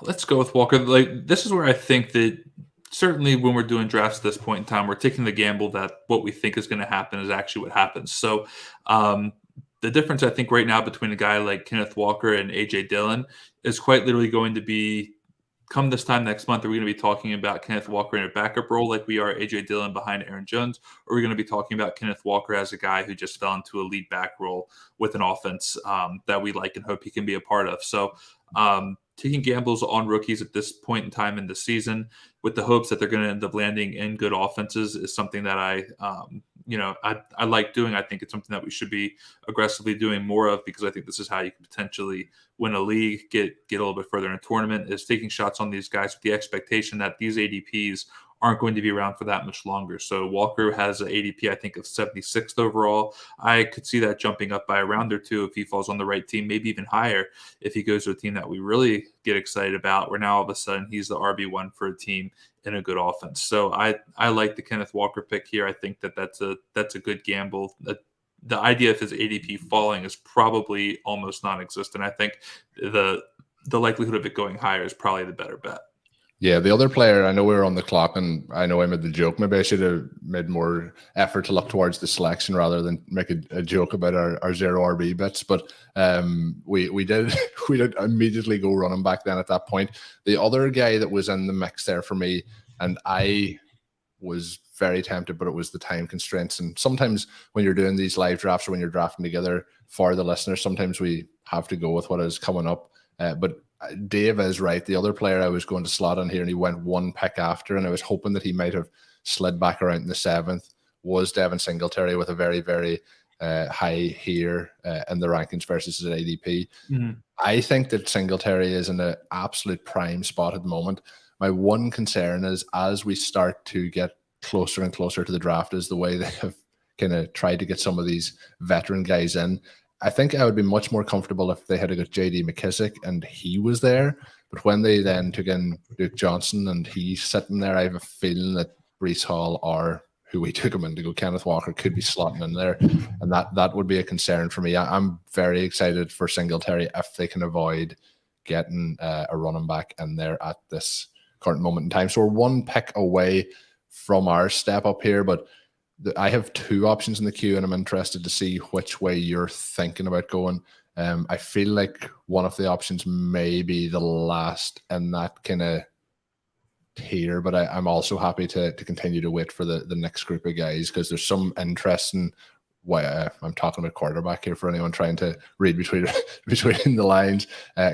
let's go with Walker. Like, this is where I think that certainly when we're doing drafts at this point in time, we're taking the gamble that what we think is going to happen is actually what happens. So the difference I think right now between a guy like Kenneth Walker and AJ Dillon is quite literally going to be, come this time next month, are we going to be talking about Kenneth Walker in a backup role like we are AJ Dillon behind Aaron Jones? Or are we going to be talking about Kenneth Walker as a guy who just fell into a lead back role with an offense that we like and hope he can be a part of? So taking gambles on rookies at this point in time in the season with the hopes that they're going to end up landing in good offenses is something that I like doing. I think it's something that we should be aggressively doing more of, because I think this is how you can potentially win a league, get a little bit further in a tournament, is taking shots on these guys with the expectation that these ADPs aren't going to be around for that much longer. So Walker has an ADP, I think, of 76th overall. I could see that jumping up by a round or two if he falls on the right team, maybe even higher if he goes to a team that we really get excited about, where now all of a sudden he's the RB1 for a team in a good offense. So I like the Kenneth Walker pick here. I think that's a good gamble. The idea of his ADP falling is probably almost non-existent. I think the likelihood of it going higher is probably the better bet. Yeah, the other player, I know we were on the clock and I know I made the joke. Maybe I should have made more effort to look towards the selection rather than make a joke about our zero RB bits. But we did immediately go running back then at that point. The other guy that was in the mix there for me, and I was very tempted, but it was the time constraints. And sometimes when you're doing these live drafts or when you're drafting together for the listeners, sometimes we have to go with what is coming up. But Dave is right. The other player I was going to slot in here, and he went one pick after, and I was hoping that he might have slid back around in the 7th, was Devin Singletary with a very, very high here in the rankings versus his ADP. Mm-hmm. I think that Singletary is in an absolute prime spot at the moment. My one concern is as we start to get closer and closer to the draft is the way they have kind of tried to get some of these veteran guys in. I think I would be much more comfortable if they had got J.D. McKissick and he was there. But when they then took in Duke Johnson and he's sitting there, I have a feeling that Breece Hall or who we took him in to go, Kenneth Walker, could be slotting in there. And that would be a concern for me. I'm very excited for Singletary if they can avoid getting a running back in there at this current moment in time. So we're one pick away from our step up here, but I have two options in the queue, and I'm interested to see which way you're thinking about going. I feel like one of the options may be the last in that kind of tier, but I'm also happy to continue to wait for the next group of guys, because there's some interesting way. I'm talking about quarterback here for anyone trying to read between the lines,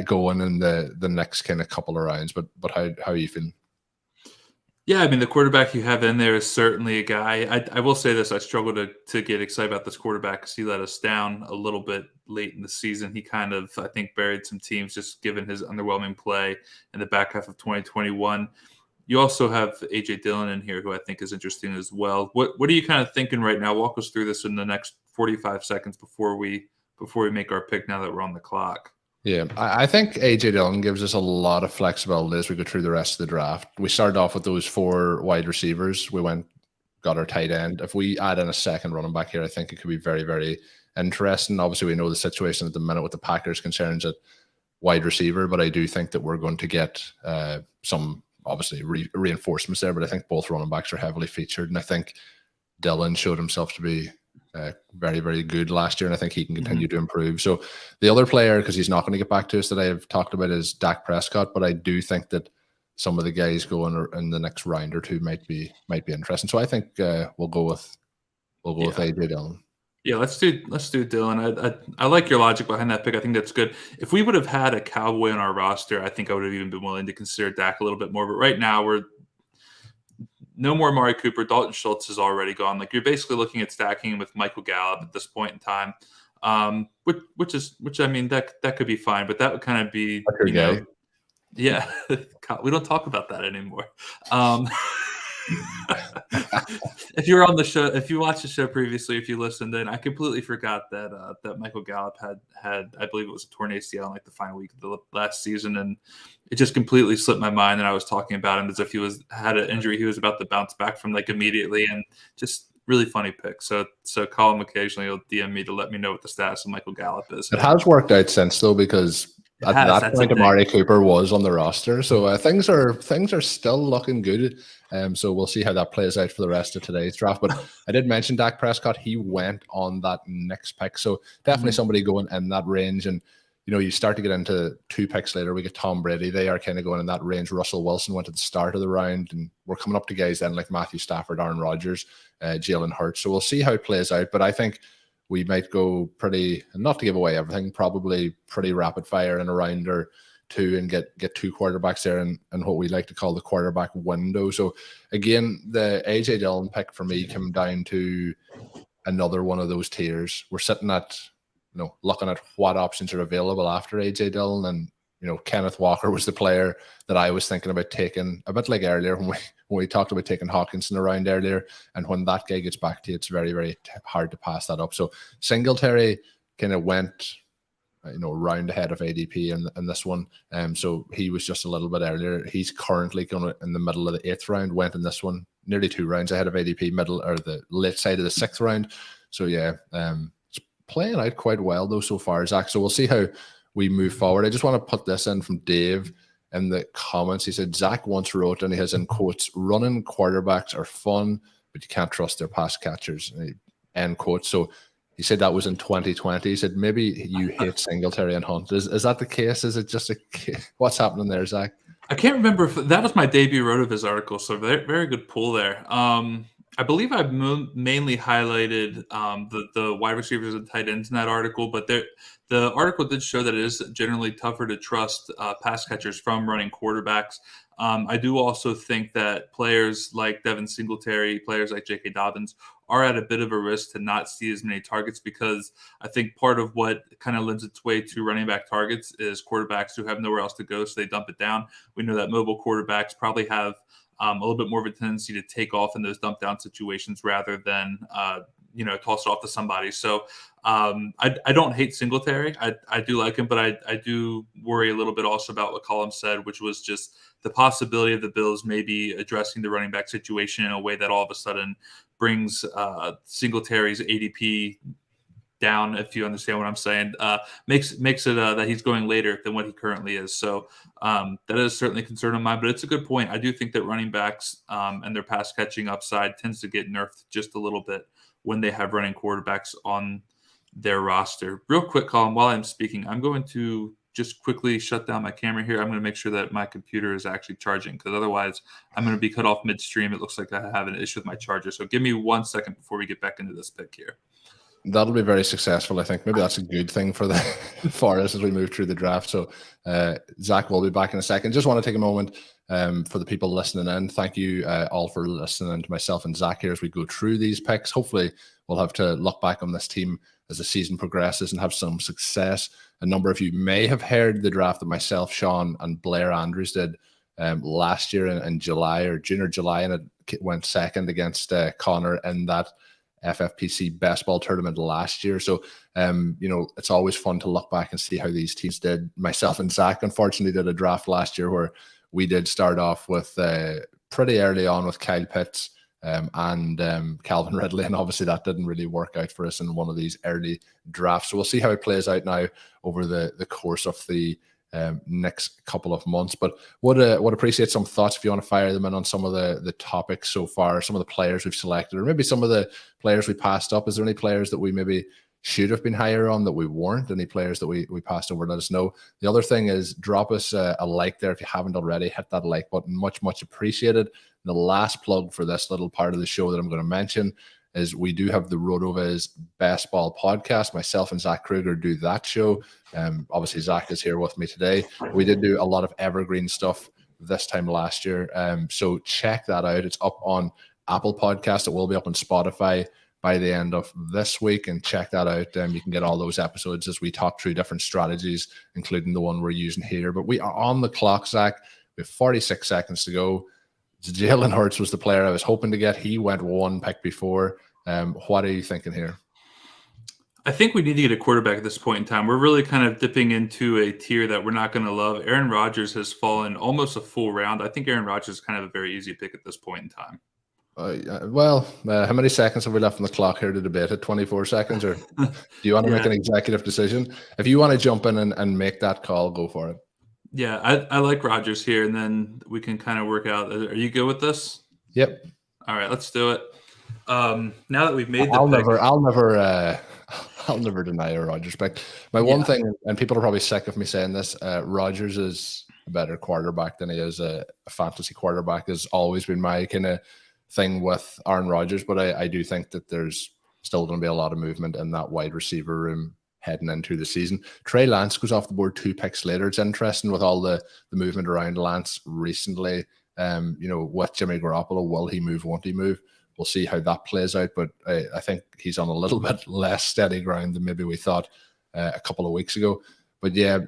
going in the next kind of couple of rounds. But how are you feeling? Yeah, I mean, the quarterback you have in there is certainly a guy. I will say this: I struggle to get excited about this quarterback because he let us down a little bit late in the season. He kind of, I think, buried some teams just given his underwhelming play in the back half of 2021. You also have A.J. Dillon in here, who I think is interesting as well. What are you kind of thinking right now? Walk us through this in the next 45 seconds before we make our pick now that we're on the clock. Yeah, I think A.J. Dillon gives us a lot of flexibility as we go through the rest of the draft. We started off with those 4 wide receivers. We got our tight end. If we add in a second running back here, I think it could be very, very interesting. Obviously, we know the situation at the minute with the Packers concerns at wide receiver, but I do think that we're going to get some, obviously, reinforcements there. But I think both running backs are heavily featured, and I think Dillon showed himself to be very, very good last year, and I think he can continue to improve. So the other player, because he's not going to get back to us, that I've talked about is Dak Prescott, but I do think that some of the guys going in the next round or two might be interesting. So I think we'll go with A.J. Dillon. Yeah, let's do Dillon. I like your logic behind that pick. I think that's good. If we would have had a Cowboy on our roster, I think I would have even been willing to consider Dak a little bit more. But right now, we're no more Amari Cooper. Dalton Schultz is already gone. Like, you're basically looking at stacking with Michael Gallup at this point in time, which I mean that could be fine, but that would kind of be, you know, yeah. We don't talk about that anymore. If you were on the show, if you watched the show previously, if you listened, then I completely forgot that Michael Gallup had I believe it was a torn ACL in like the final week of the last season, and it just completely slipped my mind. And I was talking about him as if he had an injury he was about to bounce back from like immediately, and just really funny pick. So call him occasionally. He'll DM me to let me know what the status of Michael Gallup is. It has worked out since though, because at that point, Amari Cooper was on the roster, so things are still looking good. So we'll see how that plays out for the rest of today's draft. But I did mention Dak Prescott; he went on that next pick, so definitely somebody going in that range. And you know, you start to get into 2 picks later. We get Tom Brady; they are kind of going in that range. Russell Wilson went at the start of the round, and we're coming up to guys then like Matthew Stafford, Aaron Rodgers, Jalen Hurts. So we'll see how it plays out. But I think we might go pretty, not to give away everything, probably pretty rapid fire in a round or 2 and get 2 quarterbacks there and what we like to call the quarterback window. So again, the A.J. Dillon pick for me came down to another one of those tiers. We're sitting at, you know, looking at what options are available after A.J. Dillon, and you know, Kenneth Walker was the player that I was thinking about taking, a bit like earlier when we talked about taking Hawkinson around earlier. And when that guy gets back to you, it's very, very hard to pass that up. So Singletary kind of went, you know, round ahead of ADP in this one. So he was just a little bit earlier. He's currently going in the middle of the 8th round, went in this one, nearly 2 rounds ahead of ADP, middle or the late side of the 6th round. So yeah, it's playing out quite well though so far, Zach. So we'll see how we move forward. I just want to put this in from Dave in the comments. He said, Zach once wrote, and he has in quotes, running quarterbacks are fun, but you can't trust their pass catchers, end quote. So he said that was in 2020. He said, maybe you hate Singletary and Hunt. Is that the case? Is it just what's happening there, Zach? I can't remember if that was my debut RotoViz article. So very, very good pull there. I believe I mainly highlighted the wide receivers and tight ends in that article, but the article did show that it is generally tougher to trust pass catchers from running quarterbacks. I do also think that players like Devin Singletary, players like J.K. Dobbins are at a bit of a risk to not see as many targets, because I think part of what kind of lends its way to running back targets is quarterbacks who have nowhere else to go, so they dump it down. We know that mobile quarterbacks probably have a little bit more of a tendency to take off in those dump down situations rather than toss it off to somebody. So I don't hate Singletary. I do like him, but I do worry a little bit also about what Colin said, which was just the possibility of the Bills maybe addressing the running back situation in a way that all of a sudden brings Singletary's ADP down, if you understand what I'm saying, makes it that he's going later than what he currently is. So that is certainly a concern of mine, but it's a good point. I do think that running backs and their pass catching upside tends to get nerfed just a little bit when they have running quarterbacks on their roster. Real quick, Colin, while I'm speaking, I'm going to just quickly shut down my camera here. I'm going to make sure that my computer is actually charging, because otherwise I'm going to be cut off midstream. It looks like I have an issue with my charger. So give me 1 second before we get back into this pick here. That'll be very successful, I think. Maybe that's a good thing for us as we move through the draft. So Zach will be back in a second. Just want to take a moment for the people listening in. Thank you all for listening to myself and Zach here as we go through these picks. Hopefully we'll have to look back on this team as the season progresses and have some success. A number of you may have heard the draft that myself, Sean, and Blair Andrews did last year in July or June or July, and it went second against Connor in that FFPC best ball tournament last year. So, it's always fun to look back and see how these teams did. Myself and Zach, unfortunately, did a draft last year where we did start off with pretty early on with Kyle Pitts and Calvin Ridley. And obviously that didn't really work out for us in one of these early drafts. So we'll see how it plays out now over the course of the next couple of months. But would appreciate some thoughts if you want to fire them in on some of the topics so far, some of the players we've selected, or maybe some of the players we passed up. Is there any players that we maybe should have been higher on that we weren't? Any players that we passed over? Let us know. The other thing is drop us a like there if you haven't already. Hit that like button. Much appreciated. And the last plug for this little part of the show that I'm going to mention is we do have the RotoViz Best Ball podcast. Myself and Zach Kruger do that show. Obviously, Zach is here with me today. We did do a lot of evergreen stuff this time last year. So check that out. It's up on Apple Podcast. It will be up on Spotify by the end of this week, and check that out. You can get all those episodes as we talk through different strategies, including the one we're using here. But we are on the clock, Zach. We have 46 seconds to go. Jalen Hurts was the player I was hoping to get. He went one pick before. What are you thinking here? I think we need to get a quarterback at this point in time. We're really kind of dipping into a tier that we're not going to love. Aaron Rodgers has fallen almost a full round. I think Aaron Rodgers is kind of a very easy pick at this point in time. How many seconds have we left on the clock here to debate it? 24 seconds? Or do you want to make an executive decision? If you want to jump in and make that call, go for it. Yeah, I like Rodgers here, and then we can kind of work out. Are you good with this? Yep. All right, let's do it. Now that we've made the I'll never deny a Rodgers pick. One thing, and people are probably sick of me saying this, Rodgers is a better quarterback than he is a fantasy quarterback. Has always been my kind of thing with Aaron Rodgers, but I do think that there's still going to be a lot of movement in that wide receiver room heading into the season. Trey Lance goes off the board 2 picks later. It's interesting with all the movement around Lance recently. With Jimmy Garoppolo, will he move? Won't he move? We'll see how that plays out. But I think he's on a little bit less steady ground than maybe we thought a couple of weeks ago. But yeah,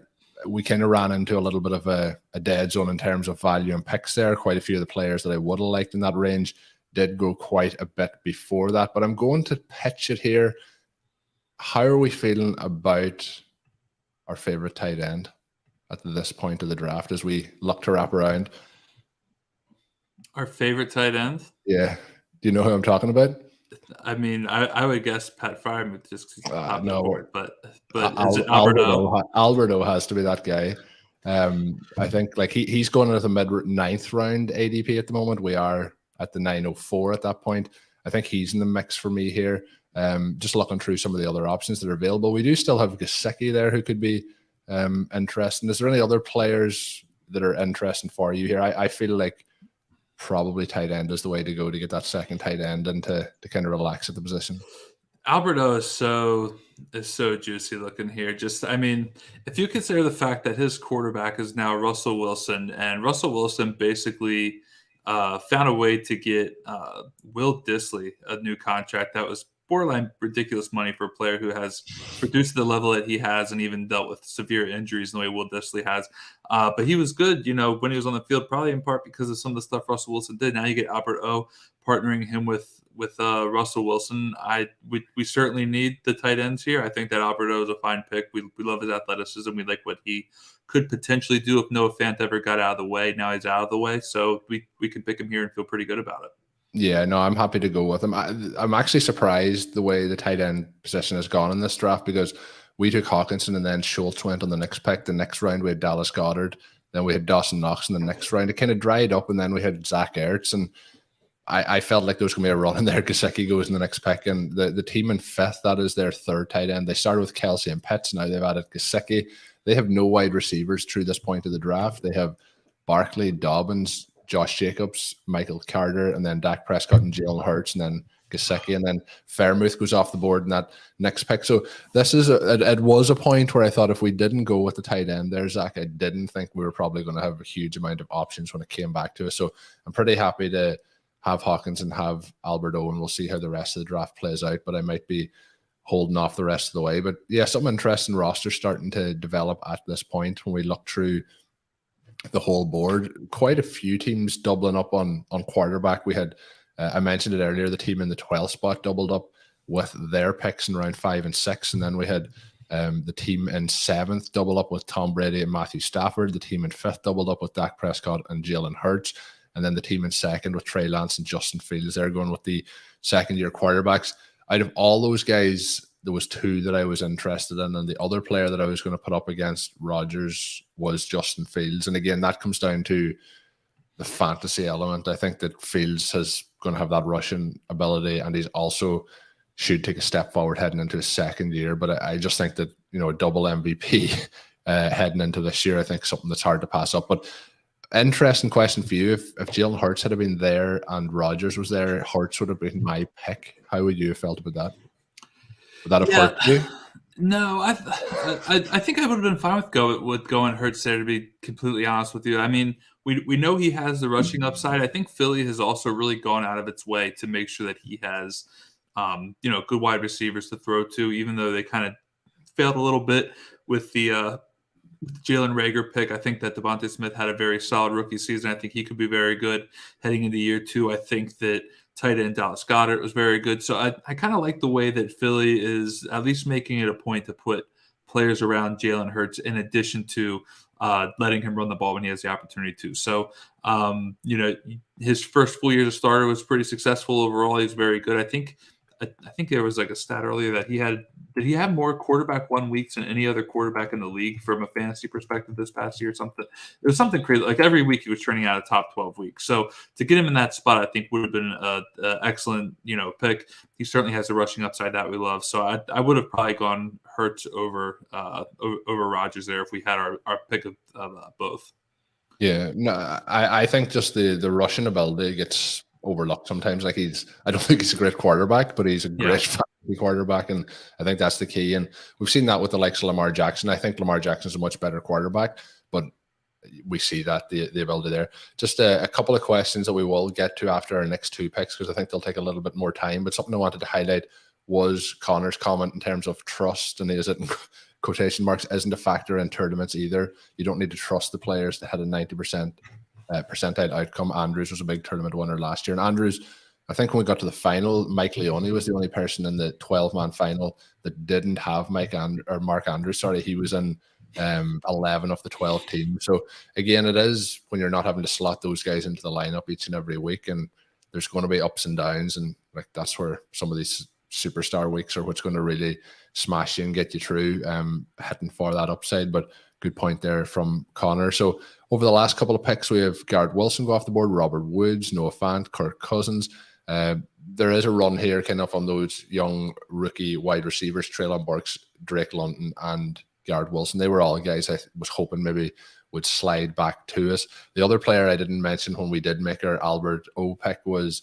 we kind of ran into a little bit of a dead zone in terms of value and picks there. Quite a few of the players that I would have liked in that range did go quite a bit before that. But I'm going to pitch it here. How are we feeling about our favorite tight end at this point of the draft as we look to wrap around? Our favorite tight end? Yeah. Do you know who I'm talking about? I mean, I would guess Pat Freiermuth just no, board, but is it Alberto? Alberto has to be that guy. I think like he's going into the mid-9th round ADP at the moment. We are at the 904 at that point. I think he's in the mix for me here. Just looking through some of the other options that are available. We do still have Gesicki there who could be interesting. Is there any other players that are interesting for you here? I feel like probably tight end is the way to go to get that second tight end and to kind of relax at the position. Alberto is so juicy looking here. If you consider the fact that his quarterback is now Russell Wilson, and Russell Wilson basically found a way to get Will Dissly a new contract that was borderline ridiculous money for a player who has produced the level that he has and even dealt with severe injuries in the way Will Dissly has. But he was good, when he was on the field, probably in part because of some of the stuff Russell Wilson did. Now you get Albert O partnering him with Russell Wilson. We certainly need the tight ends here. I think that Albert O is a fine pick. We love his athleticism. We like what he could potentially do if Noah Fant ever got out of the way. Now he's out of the way, so we can pick him here and feel pretty good about it. Yeah, no, I'm happy to go with him. I'm actually surprised the way the tight end position has gone in this draft, because we took Hawkinson and then Schultz went on the next pick. The next round we had Dallas Goedert, then we had Dawson Knox in the next round. It kind of dried up, and then we had Zach Ertz, and I felt like there was going to be a run in there. Gesicki goes in the next pick, and the team in fifth, that is their third tight end. They started with Kelsey and Pitts. Now they've added Gesicki. They have no wide receivers through this point of the draft. They have Barkley, Dobbins, Josh Jacobs, Michael Carter, and then Dak Prescott and Jalen Hurts, and then Gesicki, and then Fairmouth goes off the board in that next pick. So this is it was a point where I thought if we didn't go with the tight end there, Zach, I didn't think we were probably going to have a huge amount of options when it came back to us. So I'm pretty happy to have Hawkins and have Albert O, and we'll see how the rest of the draft plays out, but I might be holding off the rest of the way. But yeah, some interesting roster starting to develop at this point when we look through the whole board. Quite a few teams doubling up on quarterback. We had, I mentioned it earlier, the team in the 12th spot doubled up with their picks in round 5 and 6. And then we had the team in 7th double up with Tom Brady and Matthew Stafford. The team in 5th doubled up with Dak Prescott and Jalen Hurts. And then the team in 2nd with Trey Lance and Justin Fields. They're going with the second-year quarterbacks. Out of all those guys, there was 2 that I was interested in, and the other player that I was going to put up against Rodgers was Justin Fields. And again, that comes down to the fantasy element. I think that Fields is going to have that rushing ability, and he's also should take a step forward heading into his second year. But I just think that, a double MVP heading into this year, I think something that's hard to pass up. But interesting question for you. If Jalen Hurts had been there and Rodgers was there, Hurts would have been my pick. How would you have felt about that? Would that have hurt you? No, I think I would have been fine with going Hurts there, to be completely honest with you. I mean, we know he has the rushing upside. I think Philly has also really gone out of its way to make sure that he has, good wide receivers to throw to, even though they kind of failed a little bit with the Jalen Reagor pick. I think that Devontae Smith had a very solid rookie season. I think he could be very good heading into year 2. I think that tight end Dallas Goedert was very good. So I kind of like the way that Philly is at least making it a point to put players around Jalen Hurts in addition to letting him run the ball when he has the opportunity to. So, his first full year as a starter was pretty successful overall. He's very good. I think there was like a stat earlier that did he have more quarterback 1 weeks than any other quarterback in the league from a fantasy perspective this past year or something? It was something crazy. Like every week he was turning out a top 12 weeks. So to get him in that spot, I think would have been an excellent, pick. He certainly has the rushing upside that we love. So I would have probably gone Hurts over Rodgers there if we had our pick of both. Yeah, no, I think just the rushing ability gets overlooked sometimes. Like I don't think he's a great quarterback, but he's a great fantasy quarterback, and I think that's the key. And we've seen that with the likes of Lamar Jackson. I think Lamar Jackson is a much better quarterback, but we see that the ability there. Just a couple of questions that we will get to after our next 2 picks, because I think they'll take a little bit more time. But something I wanted to highlight was Connor's comment in terms of trust, and is it in quotation marks, isn't a factor in tournaments either. You don't need to trust the players that had a 90% percentile outcome. Andrews was a big tournament winner last year, and Andrews, I think when we got to the final, Mike Leone was the only person in the 12-man final that didn't have Mark Andrews. Sorry, he was in 11 of the 12 teams. So again, it is when you're not having to slot those guys into the lineup each and every week, and there's going to be ups and downs, and like that's where some of these superstar weeks are what's going to really smash you and get you through, hitting for that upside. But good point there from Connor. So over the last couple of picks, we have Garrett Wilson go off the board, Robert Woods, Noah Fant, Kirk Cousins. There is a run here kind of on those young rookie wide receivers, Treylon Burks, Drake London, and Garrett Wilson. They were all guys I was hoping maybe would slide back to us. The other player I didn't mention when we did make our Albert O pick was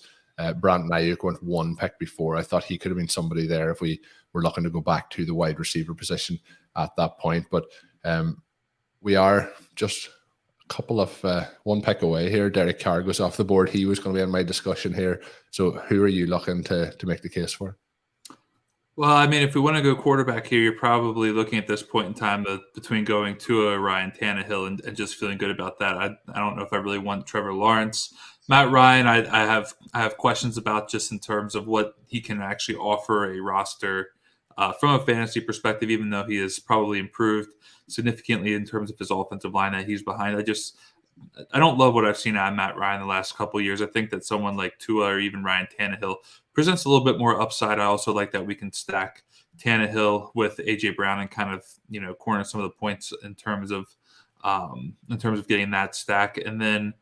Brandon Ayuk, went 1 pick before. I thought he could have been somebody there if we were looking to go back to the wide receiver position at that point. But we are just a couple of 1 pick away here. Derek Carr goes off the board. He was going to be in my discussion here. So who are you looking to make the case for? Well, I mean, if we want to go quarterback here, you're probably looking at this point in time between going Tua, Ryan Tannehill, and just feeling good about that. I don't know if I really want Trevor Lawrence. Matt Ryan, I have questions about just in terms of what he can actually offer a roster from a fantasy perspective, even though he has probably improved significantly in terms of his offensive line that he's behind. I don't love what I've seen out of Matt Ryan the last couple of years. I think that someone like Tua or even Ryan Tannehill presents a little bit more upside. I also like that we can stack Tannehill with AJ Brown and kind of corner some of the points in terms of getting that stack. And then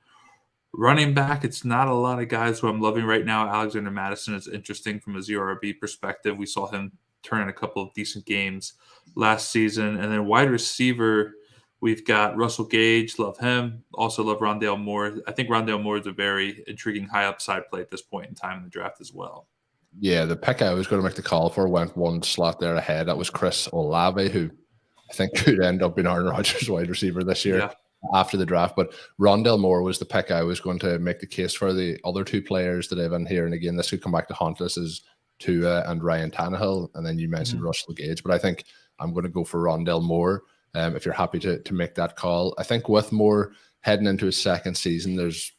running back, it's not a lot of guys who I'm loving right now. Alexander Madison is interesting from a ZRB perspective. We saw him turn in a couple of decent games last season. And then wide receiver, we've got Russell Gage, love him. Also love Rondale Moore. I think Rondale Moore is a very intriguing high upside play at this point in time in the draft as well. Yeah, the pick I was going to make the call for went one slot there ahead. That was Chris Olave, who I think could end up being Aaron Rodgers' wide receiver this year after the draft. But Rondale Moore was the pick I was going to make the case for. The other two players that I've in here, and again, this could come back to haunt us, is Tua and Ryan Tannehill, and then you mentioned Russell Gage. But I think I'm going to go for Rondale Moore. If you're happy to make that call. I think with Moore heading into his second season, there's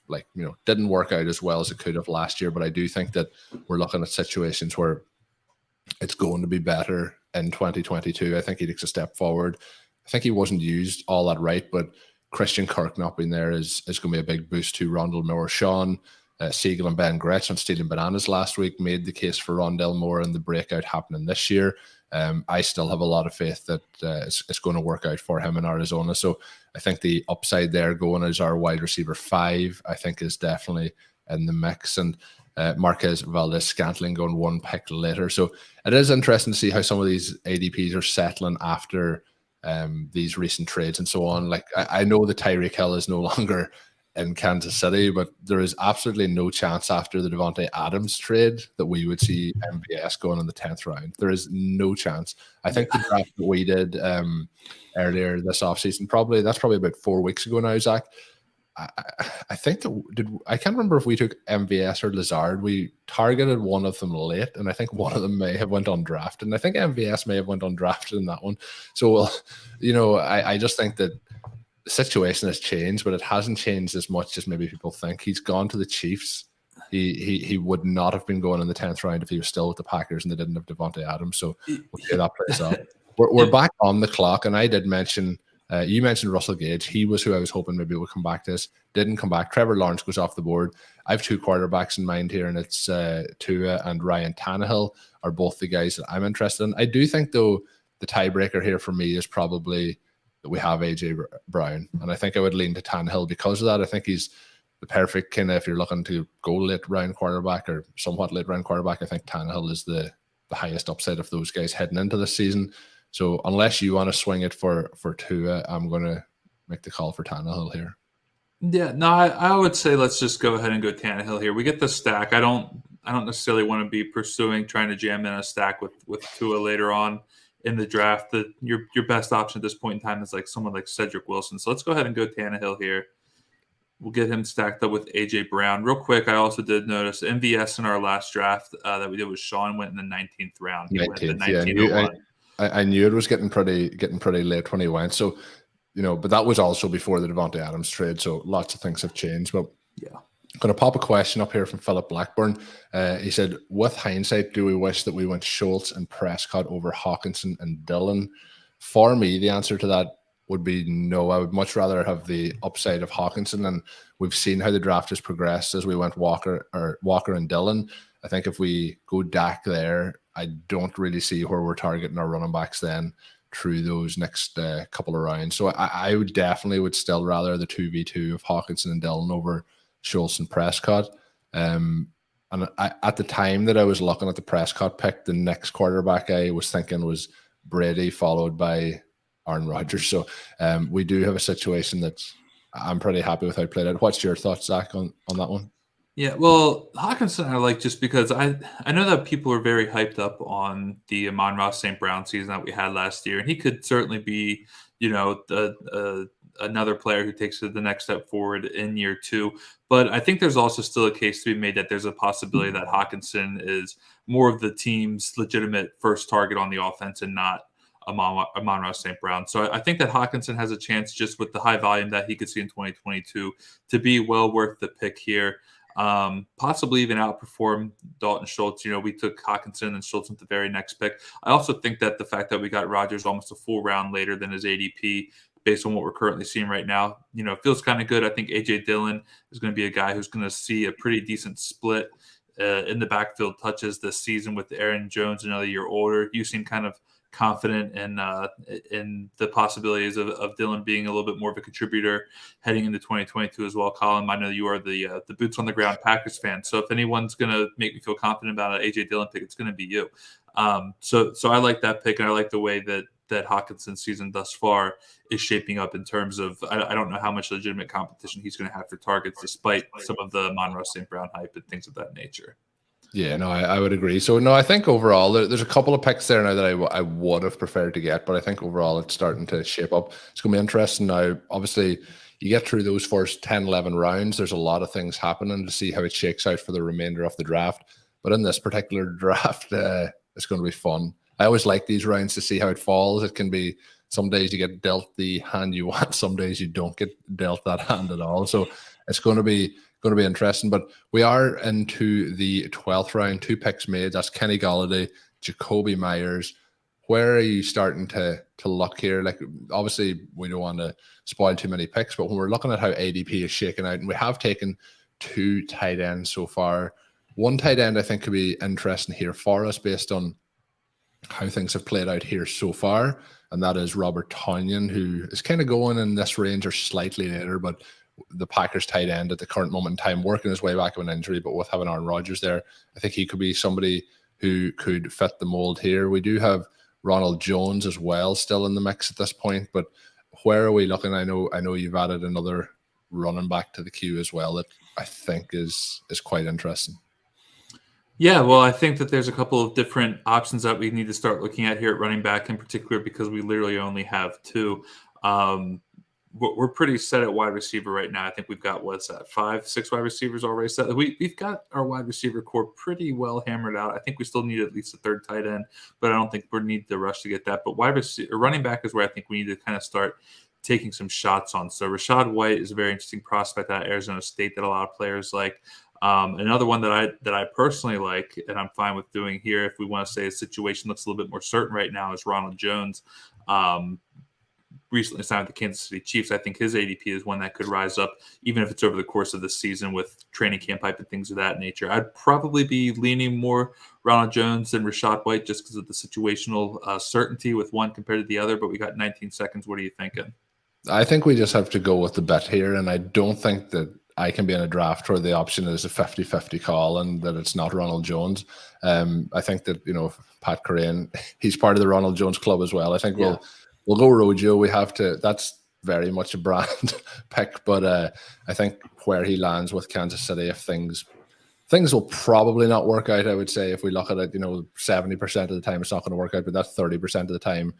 didn't work out as well as it could have last year, but I do think that we're looking at situations where it's going to be better in 2022. I think he takes a step forward. I think he wasn't used all that right, but Christian Kirk not being there is going to be a big boost to Rondale Moore. Sean Siegel and Ben Gretsch on Stealing Bananas last week made the case for Rondale Moore and the breakout happening this year. I still have a lot of faith that it's going to work out for him in Arizona. So I think the upside there going as our wide receiver 5, I think is definitely in the mix. And Marquez Valdez-Scantling going one pick later. So it is interesting to see how some of these ADPs are settling after these recent trades and so on. Like I know that Tyreek Hill is no longer in Kansas City, but there is absolutely no chance after the Devontae Adams trade that we would see MVS going in the 10th round. There is no chance. I think the draft that we did earlier this offseason, that's probably about 4 weeks ago now, Zach. I think I can't remember if we took MVS or Lazard. We targeted one of them late, and I think one of them may have went undrafted, and I think MVS may have went undrafted in that one. So, I just think that the situation has changed, but it hasn't changed as much as maybe people think. He's gone to the Chiefs. He would not have been going in the 10th round if he was still with the Packers and they didn't have Devontae Adams. So we'll see how that plays out. We're back on the clock, and I did mention you mentioned Russell Gage. He was who I was hoping maybe would come back to us. Didn't come back. Trevor Lawrence goes off the board. I have 2 quarterbacks in mind here, and it's Tua and Ryan Tannehill are both the guys that I'm interested in. I do think, though, the tiebreaker here for me is probably that we have AJ Brown, and I think I would lean to Tannehill because of that. I think he's the perfect kind of, if you're looking to go late round quarterback or somewhat late round quarterback, I think Tannehill is the highest upside of those guys heading into this season. So unless you want to swing it for Tua, I'm going to make the call for Tannehill here. Yeah, no, I would say let's just go ahead and go Tannehill here. We get the stack. I don't necessarily want to be trying to jam in a stack with Tua later on in the draft. Your best option at this point in time is like someone like Cedric Wilson. So let's go ahead and go Tannehill here. We'll get him stacked up with AJ Brown. Real quick, I also did notice MVS in our last draft that we did with Sean went in the 19th round. He went in the 1901. I knew it was getting pretty late when he went. So, but that was also before the Devontae Adams trade. So lots of things have changed. But yeah, I'm going to pop a question up here from Philip Blackburn. He said, with hindsight, do we wish that we went Schultz and Prescott over Hawkinson and Dillon? For me, the answer to that would be no. I would much rather have the upside of Hawkinson, and we've seen how the draft has progressed as we went Walker and Dillon. I think if we go Dak there, I don't really see where we're targeting our running backs then through those next couple of rounds. So I would definitely still rather the 2v2 of Hawkinson and Dillon over Schultz and Prescott. And at the time that I was looking at the Prescott pick, the next quarterback I was thinking was Brady, followed by Aaron Rodgers. So we do have a situation that I'm pretty happy with how it played out. What's your thoughts, Zach, on that one? Yeah, well, Hawkinson I like just because I know that people are very hyped up on the Amon-Ra St. Brown season that we had last year, and he could certainly be, a another player who takes it the next step forward in year 2. But I think there's also still a case to be made that there's a possibility that Hawkinson is more of the team's legitimate first target on the offense and not Amon-Ra St. Brown. So I think that Hawkinson has a chance, just with the high volume that he could see in 2022, to be well worth the pick here. Possibly even outperform Dalton Schultz. We took Hawkinson and Schultz at the very next pick. I also think that the fact that we got Rodgers almost a full round later than his ADP, based on what we're currently seeing right now, feels kind of good. I think A.J. Dillon is going to be a guy who's going to see a pretty decent split in the backfield touches this season with Aaron Jones another year older. You seem kind of confident in the possibilities of Dillon being a little bit more of a contributor heading into 2022 as well. Colin, I know you are the boots on the ground Packers fan, so if anyone's going to make me feel confident about an A.J. Dillon pick, it's going to be you. So I like that pick, and I like the way that Hawkinson's season thus far is shaping up in terms of, I don't know how much legitimate competition he's going to have for targets, despite some of the Amon-Ra St. Brown hype and things of that nature. Yeah, no, I would agree. So, no, I think overall there's a couple of picks there now that I would have preferred to get, but I think overall it's starting to shape up. It's going to be interesting now. Obviously, you get through those first 10, 11 rounds, there's a lot of things happening to see how it shakes out for the remainder of the draft. But in this particular draft, it's going to be fun. I always like these rounds to see how it falls. It can be, some days you get dealt the hand you want, some days you don't get dealt that hand at all. So it's going to be interesting. But we are into the 12th round, 2 picks made. That's Kenny Golladay, Jacoby Myers. Where are you starting to look here? Like, obviously, we don't want to spoil too many picks, but when we're looking at how ADP is shaking out, and we have taken 2 tight ends so far, one tight end I think could be interesting here for us based on how things have played out here so far, and that is Robert Tonyan, who is kind of going in this range or slightly later, but the Packers tight end at the current moment in time, working his way back of an injury, but with having Aaron Rodgers there, I think he could be somebody who could fit the mold here. We do have Ronald Jones as well still in the mix at this point, but where are we looking? I know you've added another running back to the queue as well that I think is quite interesting. Yeah, well, I think that there's a couple of different options that we need to start looking at here at running back in particular, because we literally only have 2. We're pretty set at wide receiver right now. I think we've got, 5, 6 wide receivers already set. We've got our wide receiver core pretty well hammered out. I think we still need at least a 3rd tight end, but I don't think we need to rush to get that. But running back is where I think we need to kind of start taking some shots on. So Rachaad White is a very interesting prospect out of Arizona State that a lot of players like. Another one that I personally like, and I'm fine with doing here, if we want to say a situation looks a little bit more certain right now, is Ronald Jones. Recently signed with the Kansas City Chiefs. I think his ADP is one that could rise up, even if it's over the course of the season with training camp hype and things of that nature. I'd probably be leaning more Ronald Jones than Rachaad White just because of the situational certainty with one compared to the other, but we got 19 seconds. What are you thinking? I think we just have to go with the bet here, and I don't think that I can be in a draft where the option is a 50-50 call and that it's not Ronald Jones. I think that, Pat Corain, he's part of the Ronald Jones club as well. I think we'll go Rojo. We have to. That's very much a brand pick, but I think where he lands with Kansas City, if things will probably not work out. I would say if we look at it, 70% of the time it's not going to work out, but that's 30% of the time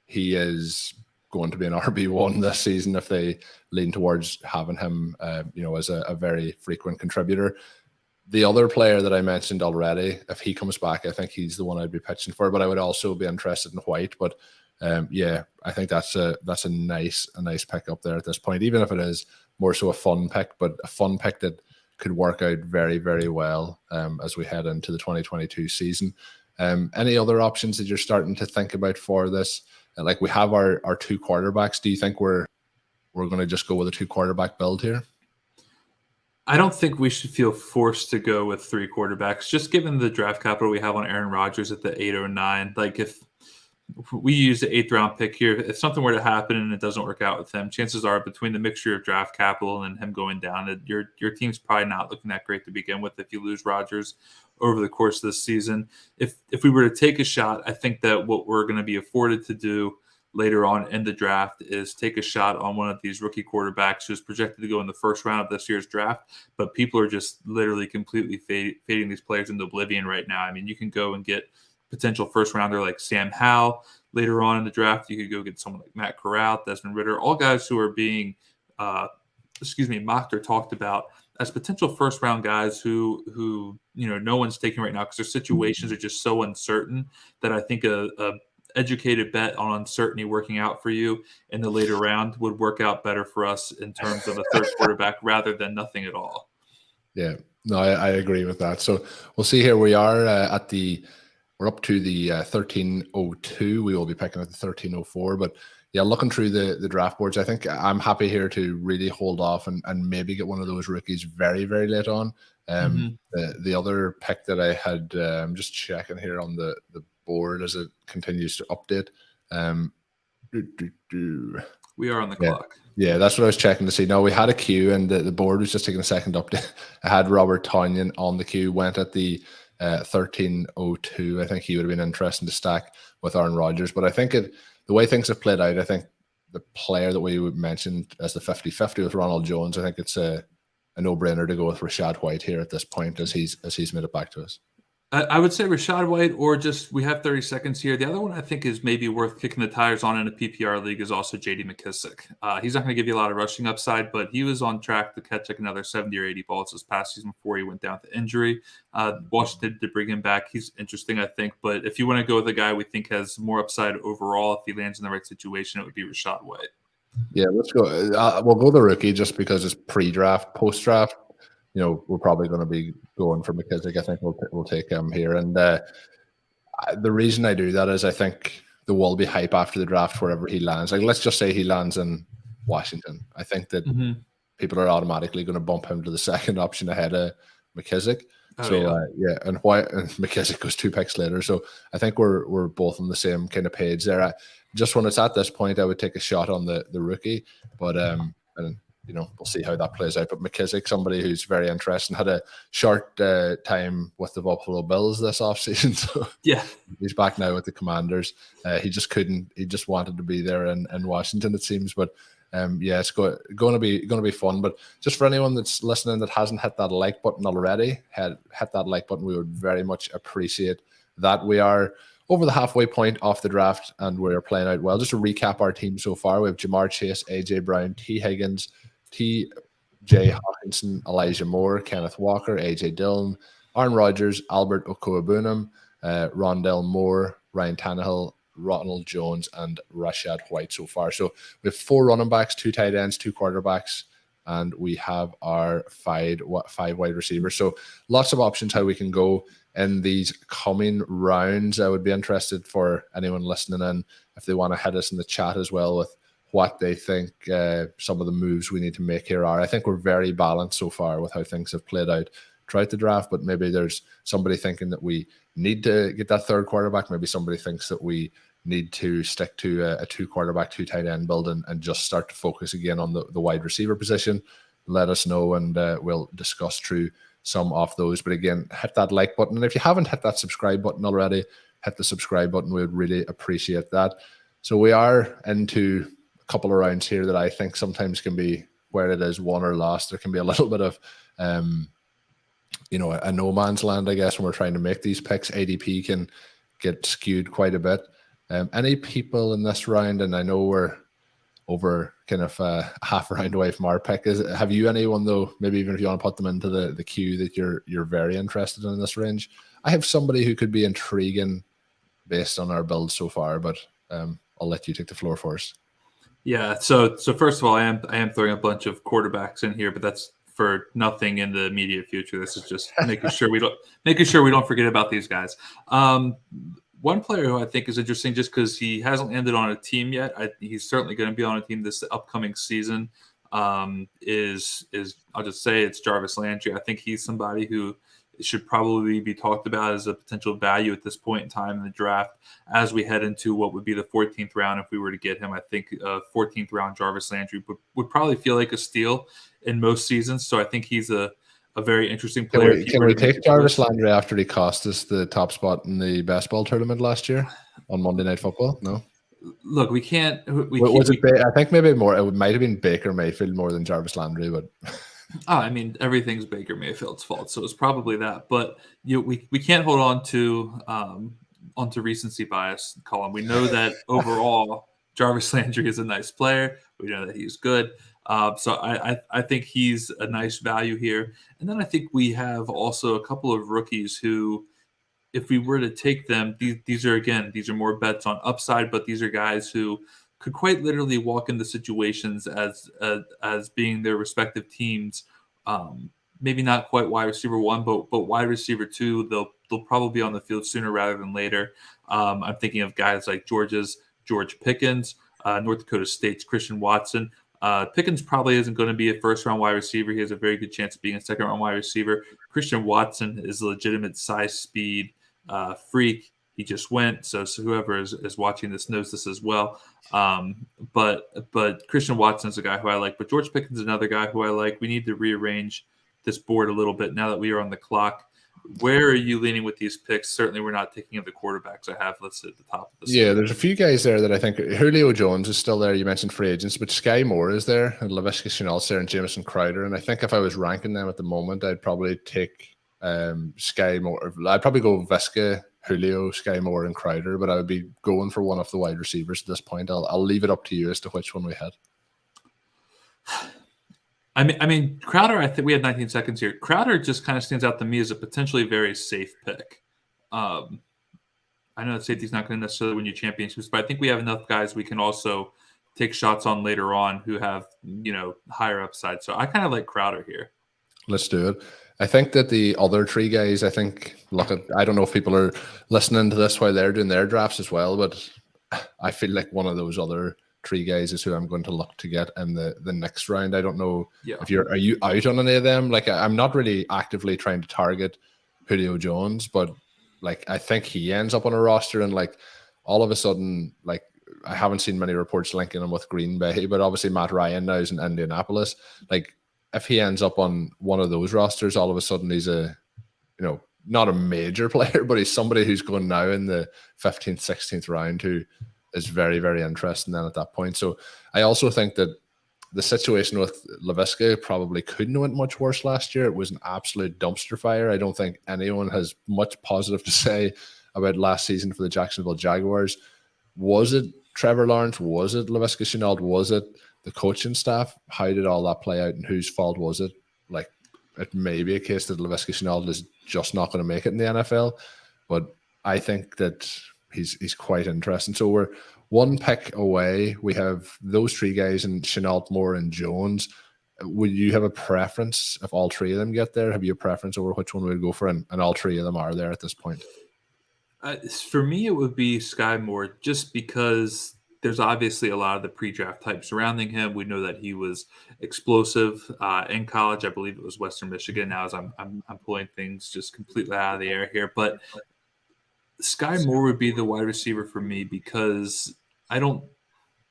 he is going to be an RB1 this season if they lean towards having him, as a very frequent contributor. The other player that I mentioned already, if he comes back, I think he's the one I'd be pitching for, but I would also be interested in White. But I think that's a nice pick up there at this point, even if it is more so a fun pick, but a fun pick that could work out very, very well as we head into the 2022 season. Any other options that you're starting to think about for this? Like, we have our 2 quarterbacks. Do you think we're going to just go with a 2 quarterback build here? I don't think we should feel forced to go with 3 quarterbacks, just given the draft capital we have on Aaron Rodgers at the 809. Like, if we use the 8th round pick here, if something were to happen and it doesn't work out with him, chances are between the mixture of draft capital and him going down, your team's probably not looking that great to begin with if you lose Rodgers over the course of this season. If we were to take a shot, I think that what we're going to be afforded to do later on in the draft is take a shot on one of these rookie quarterbacks who's projected to go in the 1st round of this year's draft, but people are just literally completely fading these players into oblivion right now. I mean, you can go and get potential first rounder like Sam Howell. Later on in the draft, you could go get someone like Matt Corral, Desmond Ridder, all guys who are being mocked or talked about as potential first round guys who no one's taking right now because their situations are just so uncertain that I think a educated bet on uncertainty working out for you in the later round would work out better for us in terms of a third quarterback rather than nothing at all. Yeah, no, I agree with that. So we'll see here. We are we're up to the 1302. We will be picking at the 1304, but yeah, looking through the draft boards, I think I'm happy here to really hold off and maybe get one of those rookies very, very late on. The other pick that I had, I'm just checking here on the board as it continues to update. We are on the clock. Yeah, that's what I was checking to see. No, we had a queue and the board was just taking a second update. I had Robert Tonyan on the queue, went at the 1302. I think he would have been interesting to stack with Aaron Rodgers, but I think the way things have played out, I think the player that we mentioned as the 50-50 with Ronald Jones, I think it's a no-brainer to go with Rachaad White here at this point as he's made it back to us. I would say Rachaad White, or just we have 30 seconds here. The other one I think is maybe worth kicking the tires on in a PPR league is also J.D. McKissic. He's not going to give you a lot of rushing upside, but he was on track to catch like another 70 or 80 balls this past season before he went down to injury. Washington did bring him back. He's interesting, I think. But if you want to go with a guy we think has more upside overall, if he lands in the right situation, it would be Rachaad White. Yeah, let's go. We'll go the rookie just because it's pre-draft, post-draft. We're probably going to be going for McKissic. I think we'll take him here. And the reason I do that is I think there will be hype after the draft wherever he lands. Like, let's just say he lands in Washington. I think that people are automatically going to bump him to the second option ahead of McKissic. And White and McKissic goes 2 picks later. So I think we're both on the same kind of page there. Just when it's at this point, I would take a shot on the rookie, but we'll see how that plays out. But McKissic, somebody who's very interesting, had a short time with the Buffalo Bills this offseason. So yeah, he's back now with the Commanders. He just couldn't. He just wanted to be there in Washington, it seems. But it's going to be fun. But just for anyone that's listening that hasn't hit that like button already, hit that like button. We would very much appreciate that. We are over the halfway point off the draft, and we're playing out well. Just to recap our team so far, we have Jamar Chase, AJ Brown, T. Higgins, T.J. Hawkinson, Elijah Moore, Kenneth Walker, A.J. Dillon, Aaron Rodgers, Albert Okwuegbunam, Rondell Moore, Ryan Tannehill, Ronald Jones, and Rachaad White so far. So we have 4 running backs, 2 tight ends, 2 quarterbacks, and we have our 5 wide receivers. So lots of options how we can go in these coming rounds. I would be interested for anyone listening in if they want to hit us in the chat as well with what they think some of the moves we need to make here are. I think we're very balanced so far with how things have played out throughout the draft, but maybe there's somebody thinking that we need to get that third quarterback. Maybe somebody thinks that we need to stick to a 2 quarterback, 2 tight end build and just start to focus again on the wide receiver position. Let us know and we'll discuss through some of those. But again, hit that like button. And if you haven't hit that subscribe button already, hit the subscribe button. We would really appreciate that. So we are into couple of rounds here that I think sometimes can be where it is won or lost. There can be a little bit of, a no man's land, I guess, when we're trying to make these picks. ADP can get skewed quite a bit. Any people in this round, and I know we're over kind of half a round away from our pick. Have you anyone though? Maybe even if you want to put them into the queue that you're very interested in this range. I have somebody who could be intriguing based on our build so far, but I'll let you take the floor first. Yeah. So first of all, I am throwing a bunch of quarterbacks in here, but that's for nothing in the immediate future. This is just making sure we don't forget about these guys. One player who I think is interesting just because he hasn't landed on a team yet. He's certainly going to be on a team this upcoming season. Is I'll just say it's Jarvis Landry. I think he's somebody who should probably be talked about as a potential value at this point in time in the draft as we head into what would be the 14th round. If we were to get him, I think 14th round Jarvis Landry would probably feel like a steal in most seasons. So I think he's a very interesting player. Can we take Jarvis Landry after he cost us the top spot in the best ball tournament last year on Monday Night Football? No. Look, we can't. I think maybe more. It might have been Baker Mayfield more than Jarvis Landry, but. I mean, everything's Baker Mayfield's fault, so it's probably that. But we can't hold on to onto recency bias, Colin. We know that overall Jarvis Landry is a nice player. We know that he's good. So I think he's a nice value here. And then I think we have also a couple of rookies who, if we were to take them, these are more bets on upside, but these are guys who could quite literally walk into situations as being their respective teams. Maybe not quite wide receiver 1, but wide receiver 2. They'll probably be on the field sooner rather than later. I'm thinking of guys like George Pickens, North Dakota State's Christian Watson. Pickens probably isn't going to be a first-round wide receiver. He has a very good chance of being a second-round wide receiver. Christian Watson is a legitimate size, speed freak. He just went, so whoever is watching this knows this as well. But Christian Watson is a guy who I like. But George Pickens is another guy who I like. We need to rearrange this board a little bit now that we are on the clock. Where are you leaning with these picks? Certainly, we're not taking of the quarterbacks I have listed at the top of the slide. Yeah, there's a few guys there that I think Julio Jones is still there. You mentioned free agents, but Skye Moore is there, and Laviska Shenault's there, and Jamison Crowder. And I think if I was ranking them at the moment, I'd probably take Skye Moore. I'd probably go Viska, Julio, Skye Moore, and Crowder, but I would be going for one of the wide receivers at this point. I'll leave it up to you as to which one we had. I mean, Crowder, I think we had 19 seconds here. Crowder just kind of stands out to me as a potentially very safe pick. I know that safety's not going to necessarily win you championships, but I think we have enough guys we can also take shots on later on who have, higher upside. So I kind of like Crowder here. Let's do it. I think that the other three guys, I don't know if people are listening to this while they're doing their drafts as well, but I feel like one of those other three guys is who I'm going to look to get in the next round. I don't know if are you out on any of them? Like, I'm not really actively trying to target Julio Jones, but like, I think he ends up on a roster and like all of a sudden, like, I haven't seen many reports linking him with Green Bay, but obviously Matt Ryan now is in Indianapolis. Like, if he ends up on one of those rosters, all of a sudden he's not a major player, but he's somebody who's going now in the 15th, 16th round who is very, very interesting then at that point. So I also think that the situation with Laviska probably couldn't have went much worse last year. It was an absolute dumpster fire. I don't think anyone has much positive to say about last season for the Jacksonville Jaguars. Was it Trevor Lawrence? Was it Laviska Shenault? Was it the coaching staff? How did all that play out and whose fault was it? Like, it may be a case that Laviska Shenault is just not going to make it in the NFL, but I think that he's quite interesting. So we're one pick away. We have those three guys and Shenault, Moore, and Jones. Would you have a preference if all three of them get there? Have you a preference over which one we'd go for? And all three of them are there at this point. For me, it would be Skye Moore, just because there's obviously a lot of the pre-draft type surrounding him. We know that he was explosive in college. I believe it was Western Michigan. Now, as I'm pulling things just completely out of the air here, but Skye Moore would be the wide receiver for me because I feel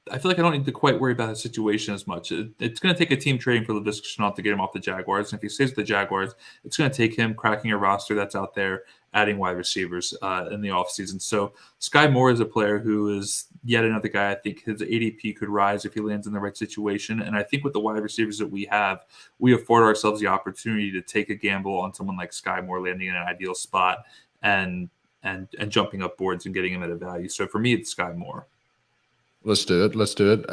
like I don't need to quite worry about his situation as much. It's going to take a team trading for Laviska Shenault to get him off the Jaguars. And if he stays with the Jaguars, it's going to take him cracking a roster that's out there, adding wide receivers in the offseason. So Skye Moore is a player who is yet another guy. I think his ADP could rise if he lands in the right situation. And I think with the wide receivers that we have, we afford ourselves the opportunity to take a gamble on someone like Skye Moore landing in an ideal spot and jumping up boards and getting him at a value. So for me, it's Skye Moore. Let's do it.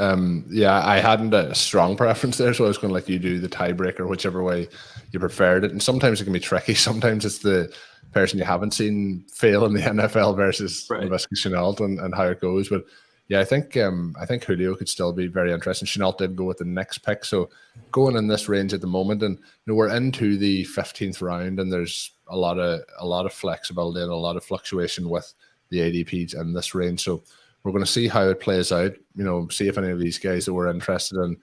Yeah, I hadn't a strong preference there, so I was going to let you do the tiebreaker, whichever way you preferred it. And sometimes it can be tricky. Sometimes it's the person you haven't seen fail in the NFL versus Laviska Shenault and how it goes. But yeah, I think Julio could still be very interesting. Shenault did go with the next pick, so going in this range at the moment, and we're into the 15th round, and there's a lot of flexibility and a lot of fluctuation with the ADPs in this range. So we're going to see how it plays out. See if any of these guys that we're interested in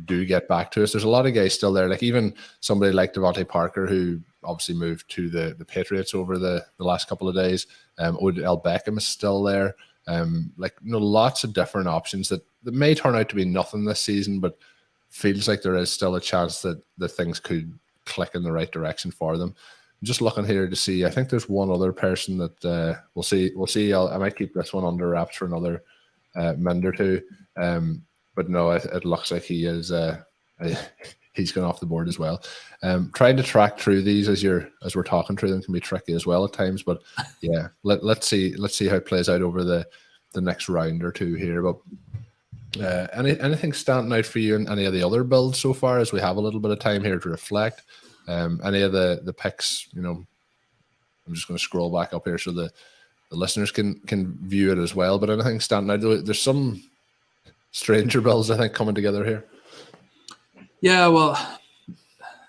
do get back to us. There's a lot of guys still there, like even somebody like Devontae Parker, who obviously moved to the Patriots over the last couple of days. Odell Beckham is still there. Lots of different options that may turn out to be nothing this season, but feels like there is still a chance that things could click in the right direction for them. I'm just looking here to see. I think there's one other person that we'll see. I might keep this one under wraps for another minute or two. But no, it looks like he is he's gone off the board as well. Trying to track through these as we're talking through them can be tricky as well at times. But yeah, let's see how it plays out over the next round or two here. But anything standing out for you in any of the other builds so far, as we have a little bit of time here to reflect? Any of the picks, I'm just going to scroll back up here so the listeners can view it as well. But anything standing out? There's some stranger builds, I think, coming together here. Yeah, well,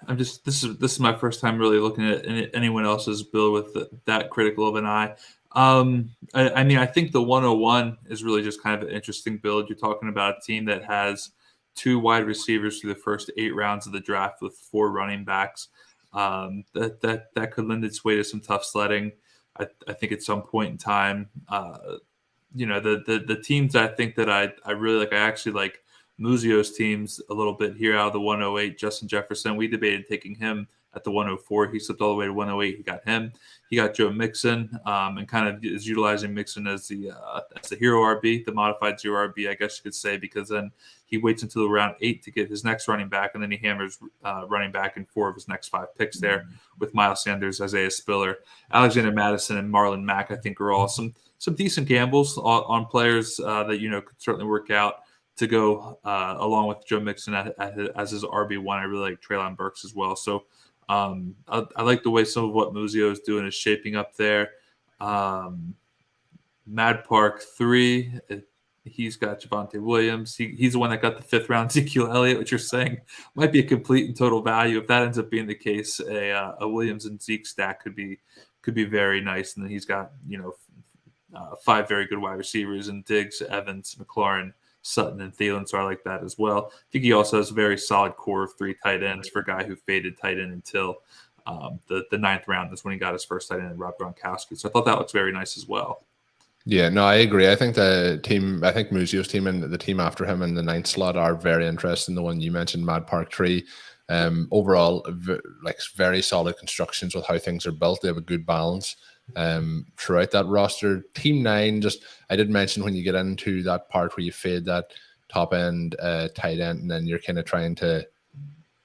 this is my first time really looking at anyone else's build with that critical of an eye. I mean, I think the 101 is really just kind of an interesting build. You're talking about a team that has 2 wide receivers through the first 8 rounds of the draft with 4 running backs. That could lend its way to some tough sledding. I think at some point in time, the teams I think that I really like, I actually like Muzio's teams a little bit here out of the 108. Justin Jefferson, we debated taking him at the 104. He slipped all the way to 108. He got him. He got Joe Mixon, and kind of is utilizing Mixon as the hero RB, the modified zero RB, I guess you could say, because then he waits until round 8 to get his next running back, and then he hammers running back in 4 of his next 5 picks there with Miles Sanders, Isaiah Spiller, Alexander Madison, and Marlon Mack. I think are all some decent gambles on players that could certainly work out to go along with Joe Mixon as his RB1. I really like Treylon Burks as well. So I like the way some of what Muzio is doing is shaping up there. Mad Park 3, he's got Javonte Williams. He's the one that got the 5th round Ezekiel Elliott, which you're saying might be a complete and total value. If that ends up being the case, a Williams and Zeke stack could be very nice. And then he's got 5 very good wide receivers in Diggs, Evans, McLaurin, Sutton, and Thielen, so I like that as well. I think he also has a very solid core of 3 tight ends for a guy who faded tight end until the 9th round. That's when he got his first tight end, Rob Gronkowski. So I thought that looks very nice as well. Yeah, no, I agree. I think Muzio's team and the team after him in the 9th slot are very interesting. The one you mentioned, Mad Park 3, overall, very solid constructions with how things are built. They have a good balance throughout that roster. Team 9, I did mention when you get into that part where you fade that top end tight end, and then you're kind of trying to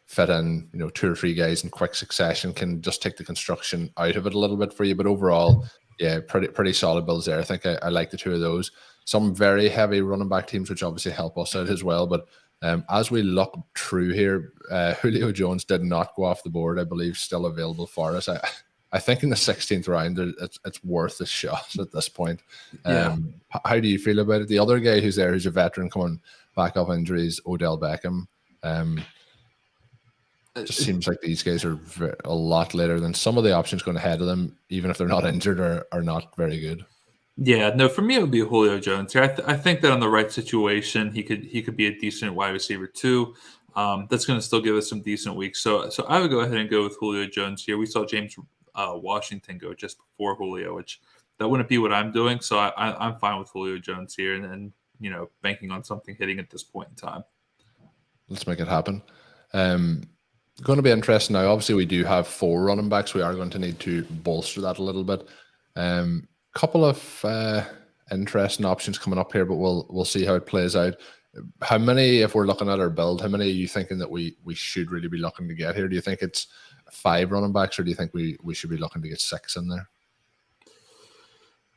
fit in 2 or 3 guys in quick succession, can just take the construction out of it a little bit for you. But overall, yeah, pretty solid builds there. I think I like the 2 of those. Some very heavy running back teams, which obviously help us out as well. But as we look through here, Julio Jones did not go off the board. I believe still available for us. I think in the 16th round, it's worth a shot at this point. Yeah. How do you feel about it? The other guy who's there, who's a veteran coming back off injuries, Odell Beckham. It just seems like these guys are a lot later than some of the options going ahead of them, even if they're not injured, are not very good. Yeah, no, for me it would be Julio Jones here. I think that on the right situation, he could be a decent wide receiver too. That's going to still give us some decent weeks. So I would go ahead and go with Julio Jones here. We saw James Washington go just before Julio, which that wouldn't be what I'm doing. So I'm fine with Julio Jones here, and banking on something hitting at this point in time. Let's make it happen. Going to be interesting now. Obviously, we do have 4 running backs. We are going to need to bolster that a little bit. Couple of interesting options coming up here, but we'll see how it plays out. How many, if we're looking at our build, how many are you thinking that we should really be looking to get here? Do you think it's 5 running backs, or do you think we should be looking to get 6 in there?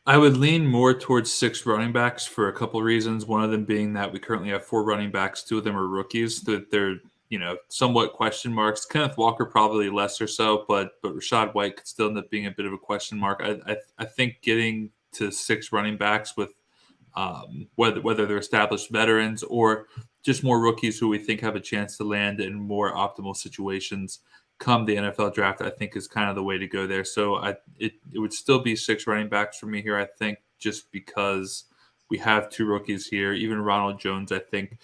I would lean more towards 6 running backs for a couple of reasons. One of them being that we currently have 4 running backs. 2 of them are rookies. They're somewhat question marks. Kenneth Walker probably less or so, but Rachaad White could still end up being a bit of a question mark. I think getting to 6 running backs with whether they're established veterans or just more rookies who we think have a chance to land in more optimal situations come the NFL draft, I think is kind of the way to go there. So it would still be 6 running backs for me here, I think, just because we have 2 rookies here. Even Ronald Jones, I think.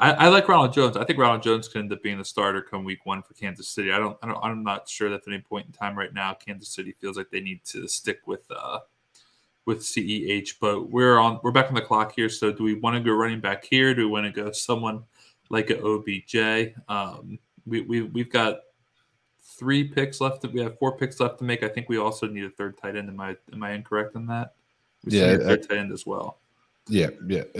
I like Ronald Jones. I think Ronald Jones could end up being the starter come week 1 for Kansas City. I'm not sure that at any point in time right now, Kansas City feels like they need to stick with CEH. But we're back on the clock here. So do we want to go running back here? Do we want to go someone like an OBJ? We've got 3 picks left. We have 4 picks left to make. I think we also need a 3rd tight end. Am I incorrect on that? We still need a 3rd tight end as well. Yeah.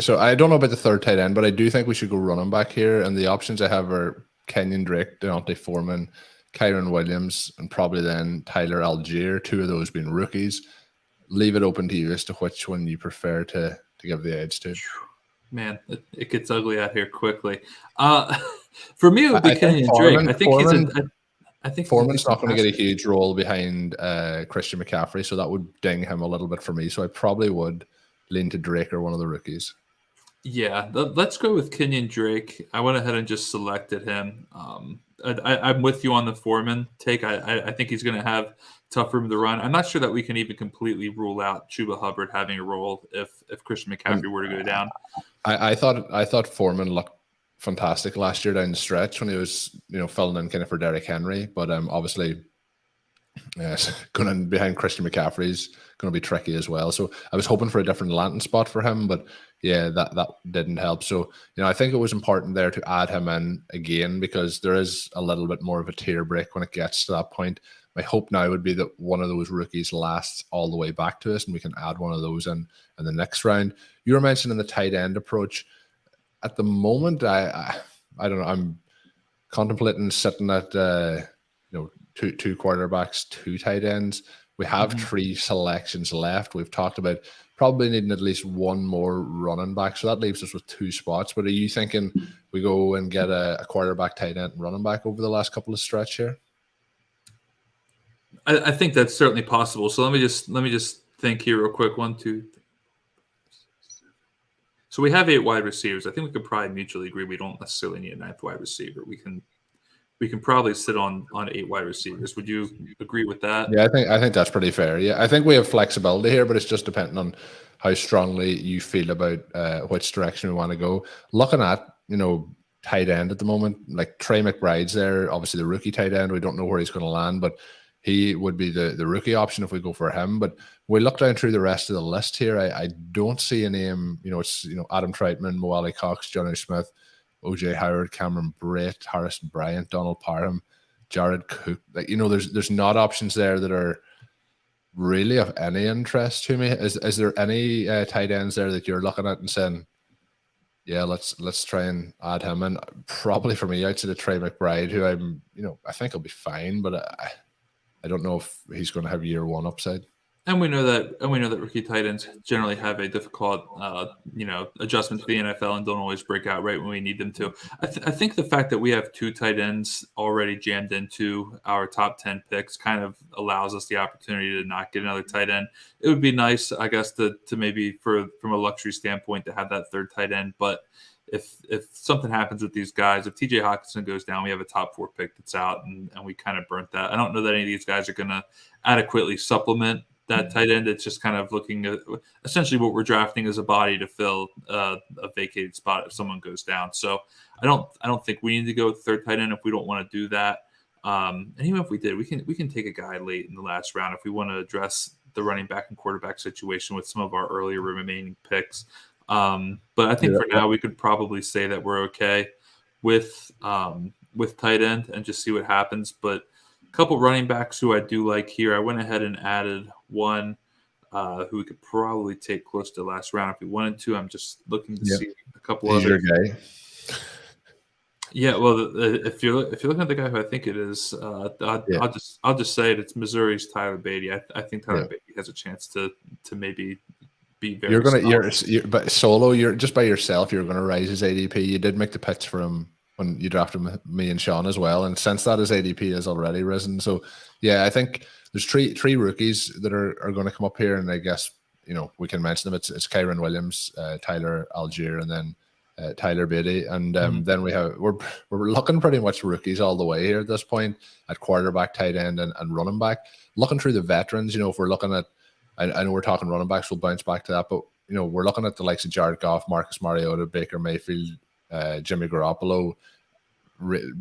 So I don't know about the 3rd tight end, but I do think we should go running back here. And the options I have are Kenyon Drake, Deontay Foreman, Kyron Williams, and probably then Tyler Algier, 2 of those being rookies. Leave it open to you as to which one you prefer to give the edge to. Man, it gets ugly out here quickly. For me, it would be Kenyon Drake. I think Foreman's not going to get a huge role behind Christian McCaffrey, so that would ding him a little bit for me. So I probably would lean to Drake or one of the rookies. Yeah, let's go with Kenyon Drake. I went ahead and just selected him. I'm with you on the Foreman take. I think he's going to have tough room to run. I'm not sure that we can even completely rule out Chuba Hubbard having a role if Christian McCaffrey were to go down. I thought Foreman looked fantastic last year down the stretch when he was filling in kind of for Derrick Henry, but obviously going in behind Christian McCaffrey is going to be tricky as well. So I was hoping for a different landing spot for him, but yeah, that didn't help. So I think it was important there to add him in again because there is a little bit more of a tier break when it gets to that point. My hope now would be that one of those rookies lasts all the way back to us and we can add one of those in the next round. You were mentioning the tight end approach. At the moment, I don't know. I'm contemplating sitting at two quarterbacks, 2 tight ends. We have 3 selections left. We've talked about probably needing at least one more running back, so that leaves us with 2 spots. But are you thinking we go and get a quarterback, tight end, and running back over the last couple of stretch here? I think that's certainly possible. So let me just think here real quick. 1, 2, 3. So we have 8 wide receivers. I think we could probably mutually agree we don't necessarily need a 9th wide receiver. We can probably sit on 8 wide receivers. Would you agree with that? Yeah, I think that's pretty fair. Yeah, I think we have flexibility here, but it's just depending on how strongly you feel about which direction we want to go. Looking at tight end at the moment, like Trey McBride's there, obviously the rookie tight end. We don't know where he's going to land, but he would be the rookie option if we go for him. But we look down through the rest of the list here. I don't see a name. It's Adam Troutman, Mo Ali Cox, Johnny Smith, OJ Howard, Cameron Brate, Harrison Bryant, Donald Parham, Jared Cook. There's not options there that are really of any interest to me. Is there any tight ends there that you're looking at and saying, yeah, let's try and add him in? Probably for me, outside of Trey McBride, who I think he'll be fine, but I don't know if he's going to have year 1 upside. And we know that rookie tight ends generally have a difficult, adjustment to the NFL and don't always break out right when we need them to. I think the fact that we have 2 tight ends already jammed into our top 10 picks kind of allows us the opportunity to not get another tight end. It would be nice, I guess, to maybe from a luxury standpoint to have that 3rd tight end, but if something happens with these guys, if TJ Hawkinson goes down, we have a top 4 pick that's out, and we kind of burnt that. I don't know that any of these guys are going to adequately supplement that tight end. It's just kind of looking at essentially what we're drafting as a body to fill a vacated spot if someone goes down. So I don't think we need to go with 3rd tight end if we don't want to do that. And even if we did, we can take a guy late in the last round if we want to address the running back and quarterback situation with some of our earlier remaining picks. But I think for now we could probably say that we're okay with tight end and just see what happens. But a couple running backs who I do like here, I went ahead and added one who we could probably take close to the last round if we wanted to. I'm just looking to see a couple other guys. Yeah, well, if you're looking at the guy who I think it is, I'll just say it. It's Missouri's Tyler Beatty. I think Tyler Beatty has a chance to maybe be very. But solo, you're just by yourself. You're gonna rise his ADP. You did make the pitch for him when you drafted me and Sean as well, and since that his ADP has already risen. So yeah, I think there's three rookies that are going to come up here, and I guess we can mention them. It's Kyron Williams, Tyler Algier, and then Tyler Beatty, and then we're looking pretty much rookies all the way here at this point at quarterback, tight end, and running back. Looking through the veterans, if we're looking at, I know we're talking running backs, we'll bounce back to that, but we're looking at the likes of Jared Goff, Marcus Mariota, Baker Mayfield, Jimmy Garoppolo.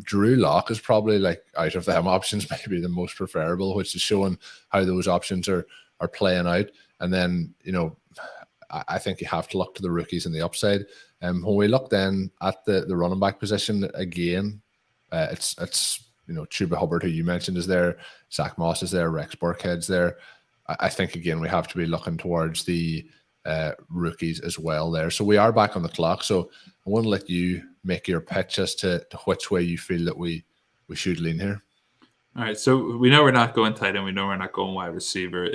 Drew Lock is probably, like, out of them options, maybe the most preferable, which is showing how those options are playing out. And then I think you have to look to the rookies and the upside. When we look then at the running back position again, it's Chuba Hubbard, who you mentioned, is there. Zach Moss is there. Rex Burkhead's there. I think again we have to be looking towards the rookies as well there. So we are back on the clock. So I want to let you make your pitch as to which way you feel that we should lean here. All right. So we know we're not going tight end. We know we're not going wide receiver.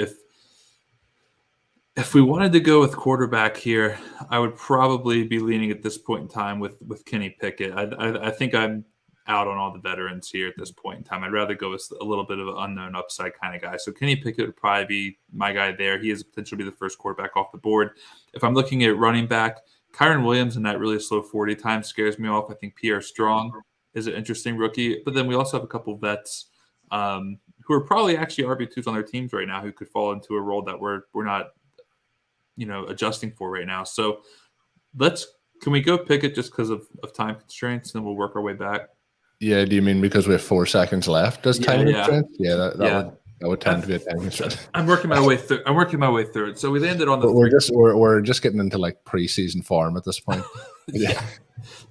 If we wanted to go with quarterback here, I would probably be leaning at this point in time with Kenny Pickett. I think I'm out on all the veterans here at this point in time. I'd rather go with a little bit of an unknown upside kind of guy. So Kenny Pickett would probably be my guy there. He has potential to be the first quarterback off the board. If I'm looking at running back, Kyron Williams in that really slow 40 time scares me off. I think Pierre Strong is an interesting rookie. But then we also have a couple vets who are probably actually RB2s on their teams right now who could fall into a role that we're not adjusting for right now. So can we go Pickett just because of time constraints, and then we'll work our way back? Yeah, do you mean because we have 4 seconds left? Does time constraints? Yeah, that would tend to be a time constraint. I'm working my way through it. So we landed on the. We're just getting into like preseason form at this point. Yeah.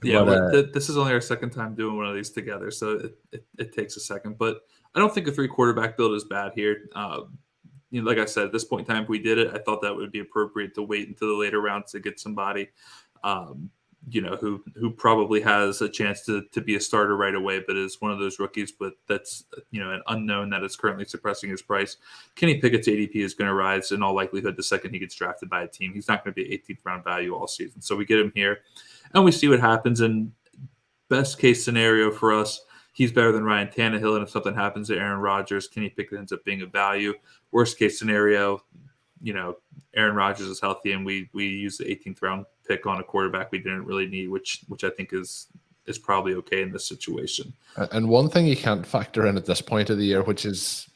This is only our second time doing one of these together, so it takes a second. But I don't think a 3 quarterback build is bad here. Like I said, at this point in time, if we did it, I thought that would be appropriate to wait until the later rounds to get somebody, who probably has a chance to be a starter right away, but is one of those rookies, but that's, an unknown that is currently suppressing his price. Kenny Pickett's ADP is going to rise in all likelihood the second he gets drafted by a team. He's not going to be 18th round value all season. So we get him here and we see what happens. And best case scenario for us, he's better than Ryan Tannehill, and if something happens to Aaron Rodgers, Kenny Pickett ends up being a value. Worst case scenario, Aaron Rodgers is healthy, and we use the 18th round pick on a quarterback we didn't really need, which I think is probably okay in this situation. And one thing you can't factor in at this point of the year, which is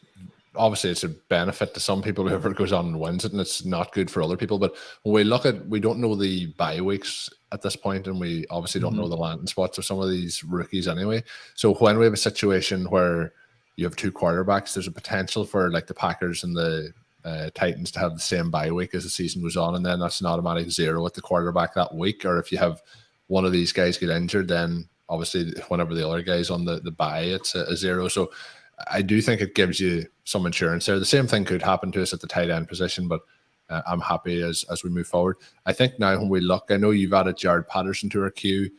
obviously it's a benefit to some people whoever goes on and wins it, and it's not good for other people. But when we look at, we don't know the bye weeks at this point, and we obviously don't know the landing spots of some of these rookies anyway. So when we have a situation where you have 2 quarterbacks, there's a potential for like the Packers and the Titans to have the same bye week as the season goes on, and then that's an automatic 0 at the quarterback that week. Or if you have one of these guys get injured, then obviously whenever the other guy's on the bye, it's a 0. So I do think it gives you some insurance there. The same thing could happen to us at the tight end position, but I'm happy as we move forward. I think now when we look, I know you've added Jared Patterson to our queue.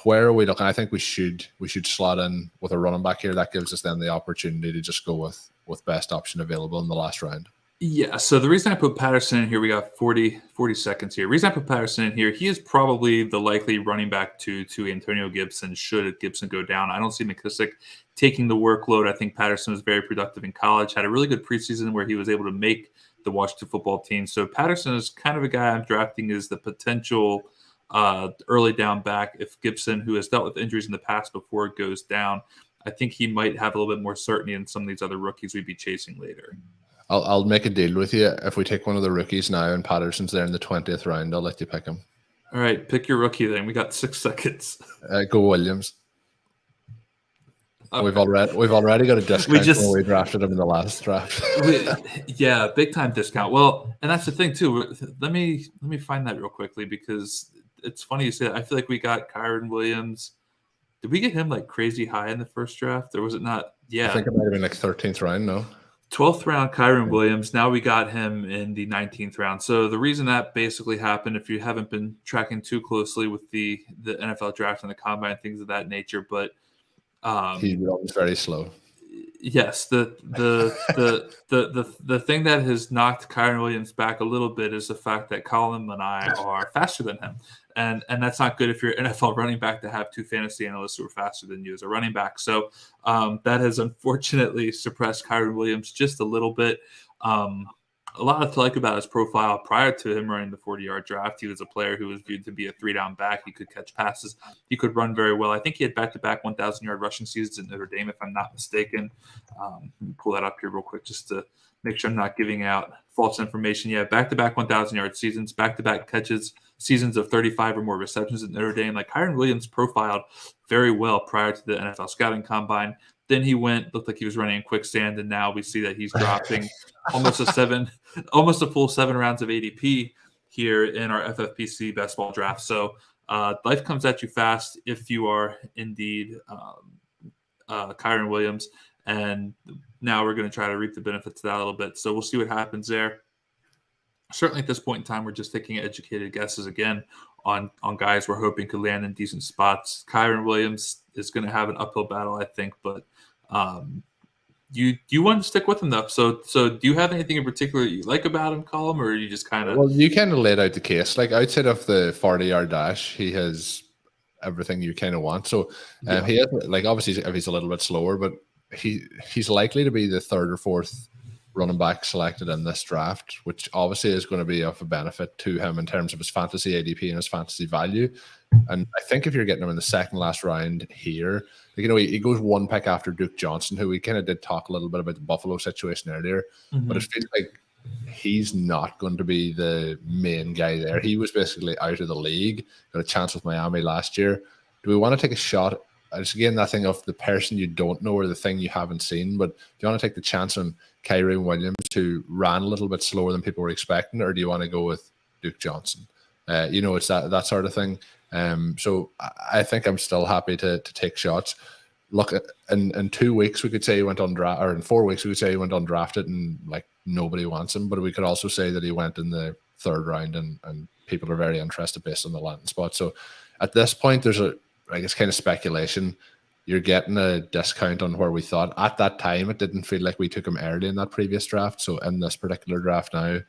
Where are we looking? I think we should slot in with a running back here. That gives us then the opportunity to just go with best option available in the last round. Yeah, so the reason I put Patterson in here, we got 40 seconds here. The reason I put Patterson in here, he is probably the likely running back to Antonio Gibson should Gibson go down. I don't see McKissick taking the workload. I think Patterson was very productive in college, had a really good preseason where he was able to make the Washington football team. So Patterson is kind of a guy I'm drafting as the potential early down back. If Gibson, who has dealt with injuries in the past before it goes down, I think he might have a little bit more certainty than some of these other rookies we'd be chasing later. I'll make a deal with you. If we take one of the rookies now and Patterson's there in the 20th round, I'll let you pick him. All right, pick your rookie then. We got 6 seconds. Go Williams. Okay. We've already got a discount when we drafted him in the last draft. Yeah, big time discount. Well, and that's the thing too. Let me find that real quickly because it's funny you say that. I feel like we got Kyron Williams. Did we get him like crazy high in the first draft, or was it not? Yeah, I think it might have been like 13th round. No. 12th round, Kyron Williams. Now we got him in the 19th round. So the reason that basically happened, if you haven't been tracking too closely with the NFL draft and the combine, things of that nature, but he was very slow. Yes, the thing that has knocked Kyron Williams back a little bit is the fact that Colin and I are faster than him. And that's not good if you're an NFL running back to have 2 fantasy analysts who are faster than you as a running back. So that has unfortunately suppressed Kyron Williams just a little bit. A lot to like about his profile prior to him running the 40-yard draft. He was a player who was viewed to be a 3-down back. He could catch passes. He could run very well. I think he had back-to-back 1,000-yard rushing seasons at Notre Dame, if I'm not mistaken. Let me pull that up here real quick just to make sure I'm not giving out false information. Yeah, back-to-back 1,000-yard seasons, back-to-back catches, seasons of 35 or more receptions at Notre Dame. Like Kyron Williams profiled very well prior to the NFL scouting combine. Then he looked like he was running in quicksand, and now we see that he's dropping almost a full 7 rounds of ADP here in our FFPC best ball draft. So life comes at you fast if you are indeed Kyron Williams, and now we're going to try to reap the benefits of that a little bit. So we'll see what happens there. certainly at this point in time, we're just taking educated guesses again on guys we're hoping could land in decent spots. Kyron Williams is going to have an uphill battle, I think, but you want to stick with him though. So do you have anything in particular you like about him, Colm, or are you just kind of? Well, you kind of laid out the case. Like outside of the 40-yard dash, he has everything you kind of want. So he has, like, obviously if he's a little bit slower, but he's likely to be the third or fourth running back selected in this draft, which obviously is going to be of a benefit to him in terms of his fantasy ADP and his fantasy value. And I think if you're getting him in the second last round here, he goes one pick after Duke Johnson, who we kind of did talk a little bit about the Buffalo situation earlier, but it feels like he's not going to be the main guy there. He was basically out of the league, got a chance with Miami last year. Do we want to take a shot? It's again that thing of the person you don't know or the thing you haven't seen, but do you want to take the chance on Kyron Williams, who ran a little bit slower than people were expecting, or do you want to go with Duke Johnson? It's that sort of thing. So I think I'm still happy to take shots. Look, in 2 weeks we could say he went undrafted, or in 4 weeks we could say he went undrafted and like nobody wants him, but we could also say that he went in the third round and people are very interested based on the landing spot. So at this point, there's kind of speculation. You're getting a discount on where we thought at that time. It didn't feel like we took him early in that previous draft. So in this particular draft now,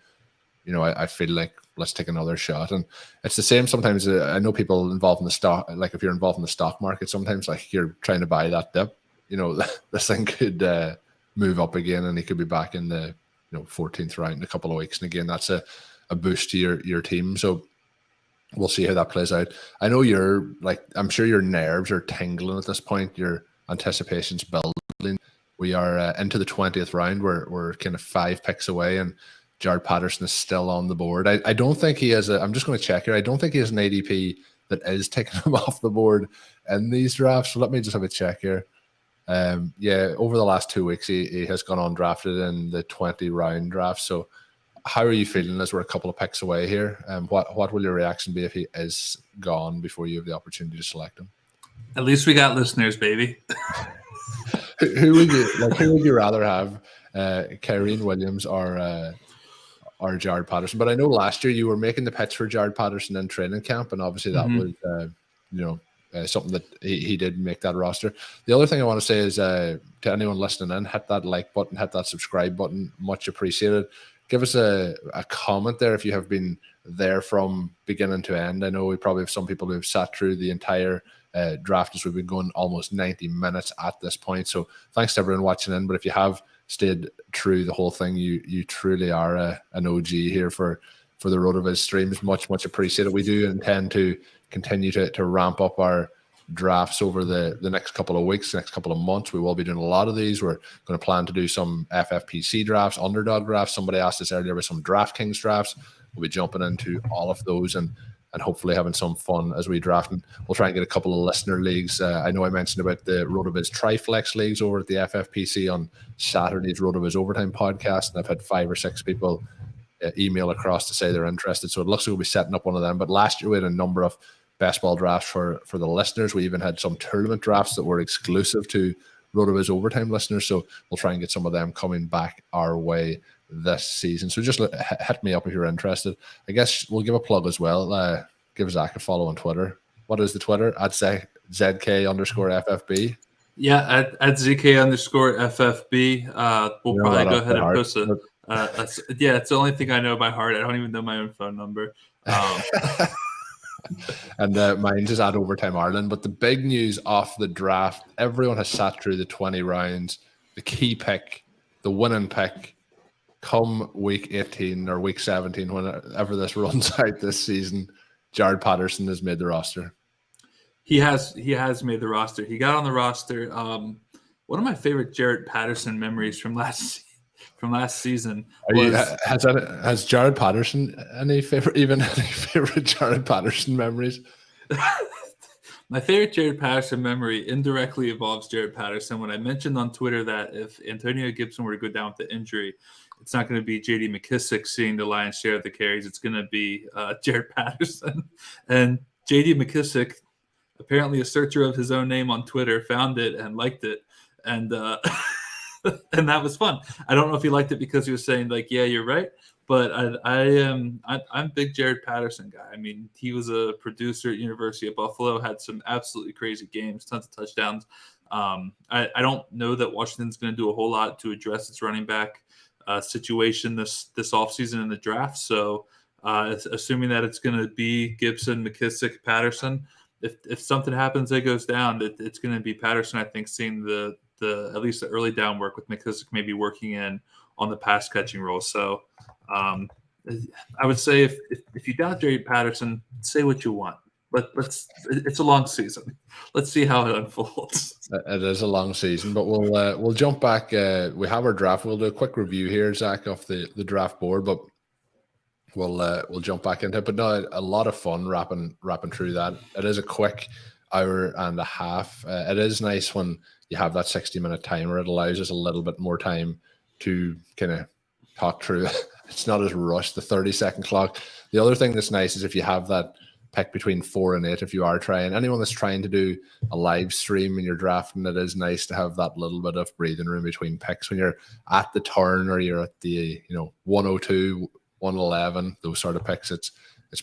I feel like let's take another shot. And it's the same sometimes. I know people involved in the stock, like if you're involved in the stock market, sometimes like you're trying to buy that dip, this thing could move up again and he could be back in the 14th round in a couple of weeks. And again, that's a boost to your team. So we'll see how that plays out. I know I'm sure your nerves are tingling at this point. Your anticipation's building. We are into the 20th round. We're kind of 5 picks away, and Jared Patterson is still on the board. I don't think he has I'm just going to check here. I don't think he has an ADP that is taking him off the board in these drafts. So let me just have a check here. Over the last 2 weeks, he has gone undrafted in the 20-round draft. So how are you feeling as we're a couple of picks away here? What will your reaction be if he is gone before you have the opportunity to select him? At least we got listeners, baby. Who would you rather have, Kyron Williams or Jared Patterson? But I know last year you were making the pitch for Jared Patterson in training camp, and obviously that was something that he did make that roster. The other thing I want to say is to anyone listening in, hit that like button, hit that subscribe button. Much appreciated. Give us a comment there if you have been there from beginning to end. I know we probably have some people who have sat through the entire draft as we've been going almost 90 minutes at this point. So thanks to everyone watching in. But if you have stayed through the whole thing, you truly are an OG here for the RotoViz streams. Much appreciated. We do intend to continue to ramp up our drafts over the next couple of weeks, next couple of months. We will be doing a lot of these. We're going to plan to do some FFPC drafts, underdog drafts. Somebody asked us earlier about some DraftKings drafts. We'll be jumping into all of those and hopefully having some fun as we draft. And we'll try and get a couple of listener leagues. I know I mentioned about the RotoViz Triflex leagues over at the FFPC on Saturday's RotoViz Overtime podcast, and I've had 5 or 6 people email across to say they're interested. So it looks like we'll be setting up one of them. But last year we had a number of best ball drafts for the listeners. We even had some tournament drafts that were exclusive to RotoViz Overtime listeners. So we'll try and get some of them coming back our way this season. So just hit me up if you're interested. I guess we'll give a plug as well. Give Zach a follow on Twitter. What is the Twitter? At ZK_FFB. Yeah, at ZK_FFB. We'll probably go ahead and post it. It's the only thing I know by heart. I don't even know my own phone number. And mine's is at Overtime Ireland. But the big news off the draft, everyone has sat through the 20 rounds. The key pick, the winning pick, come week 18 or week 17, whenever this runs out this season, Jared Patterson has made the roster. He has made the roster. He got on the roster. One of my favorite Jared Patterson memories from last season has Jared Patterson any favorite Jared Patterson memories? My favorite Jared Patterson memory indirectly involves Jared Patterson. When I mentioned on Twitter that if Antonio Gibson were to go down with the injury, it's not going to be J.D. McKissick seeing the lion's share of the carries. It's going to be Jared Patterson. And J.D. McKissick, apparently a searcher of his own name on Twitter, found it and liked it. And and that was fun. I don't know if he liked it because he was saying, like, yeah, you're right, But I'm a big Jared Patterson guy. I mean, he was a producer at University of Buffalo, had some absolutely crazy games, tons of touchdowns. I don't know that Washington's going to do a whole lot to address its running back situation this offseason in the draft. So assuming that it's going to be Gibson, McKissick, Patterson, if something happens that goes down, it's going to be Patterson. I think seeing the at least the early down work with McKissick maybe working in on the pass catching role. So I would say if you doubt Jared Patterson, say what you want. It's a long season. Let's see how it unfolds. It is a long season, but we'll jump back. We have our draft. We'll do a quick review here, Zach, off the draft board, but we'll jump back into it. But no, a lot of fun wrapping through that. It is a quick hour and a half. It is nice when you have that 60-minute timer. It allows us a little bit more time to kind of talk through. It's not as rushed, the 30-second clock. The other thing that's nice is if you have that pick between 4 and 8, if you are trying, anyone that's trying to do a live stream and you're drafting, it is nice to have that little bit of breathing room between picks when you're at the turn or you're at the 102, 111, those sort of picks. It's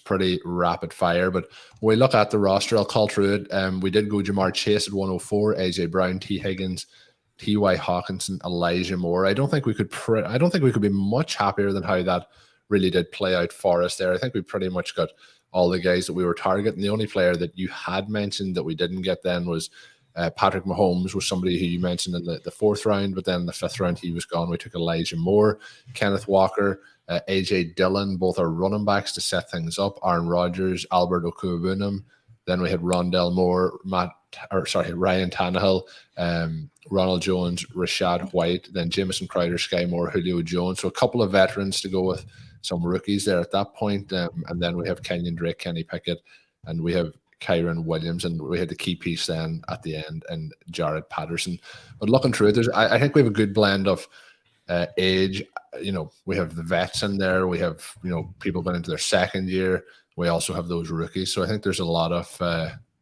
pretty rapid fire. But when we look at the roster, I'll call through it. We did go Jamar Chase at 104, AJ Brown, T. Higgins, T.Y. Hawkinson, Elijah Moore. I don't think we could be much happier than how that really did play out for us there. I think we pretty much got all the guys that we were targeting. The only player that you had mentioned that we didn't get then was Patrick Mahomes, was somebody who you mentioned in the 4th round, but then the 5th round he was gone. We took Elijah Moore, Kenneth Walker, AJ Dillon, both our running backs to set things up, Aaron Rodgers, Albert Okwuegbunam. Then we had Rondell Moore, Ryan Tannehill, Ronald Jones, Rashad White, then Jamison Crowder, Skye Moore, Julio Jones. So a couple of veterans to go with some rookies there at that point. And then we have Kenyon Drake, Kenny Pickett, and we have Kyron Williams, and we had the key piece then at the end, and Jared Patterson. But looking through it, I think we have a good blend of age. We have the vets in there. We have, people going into their 2nd year. We also have those rookies. So I think there's a lot of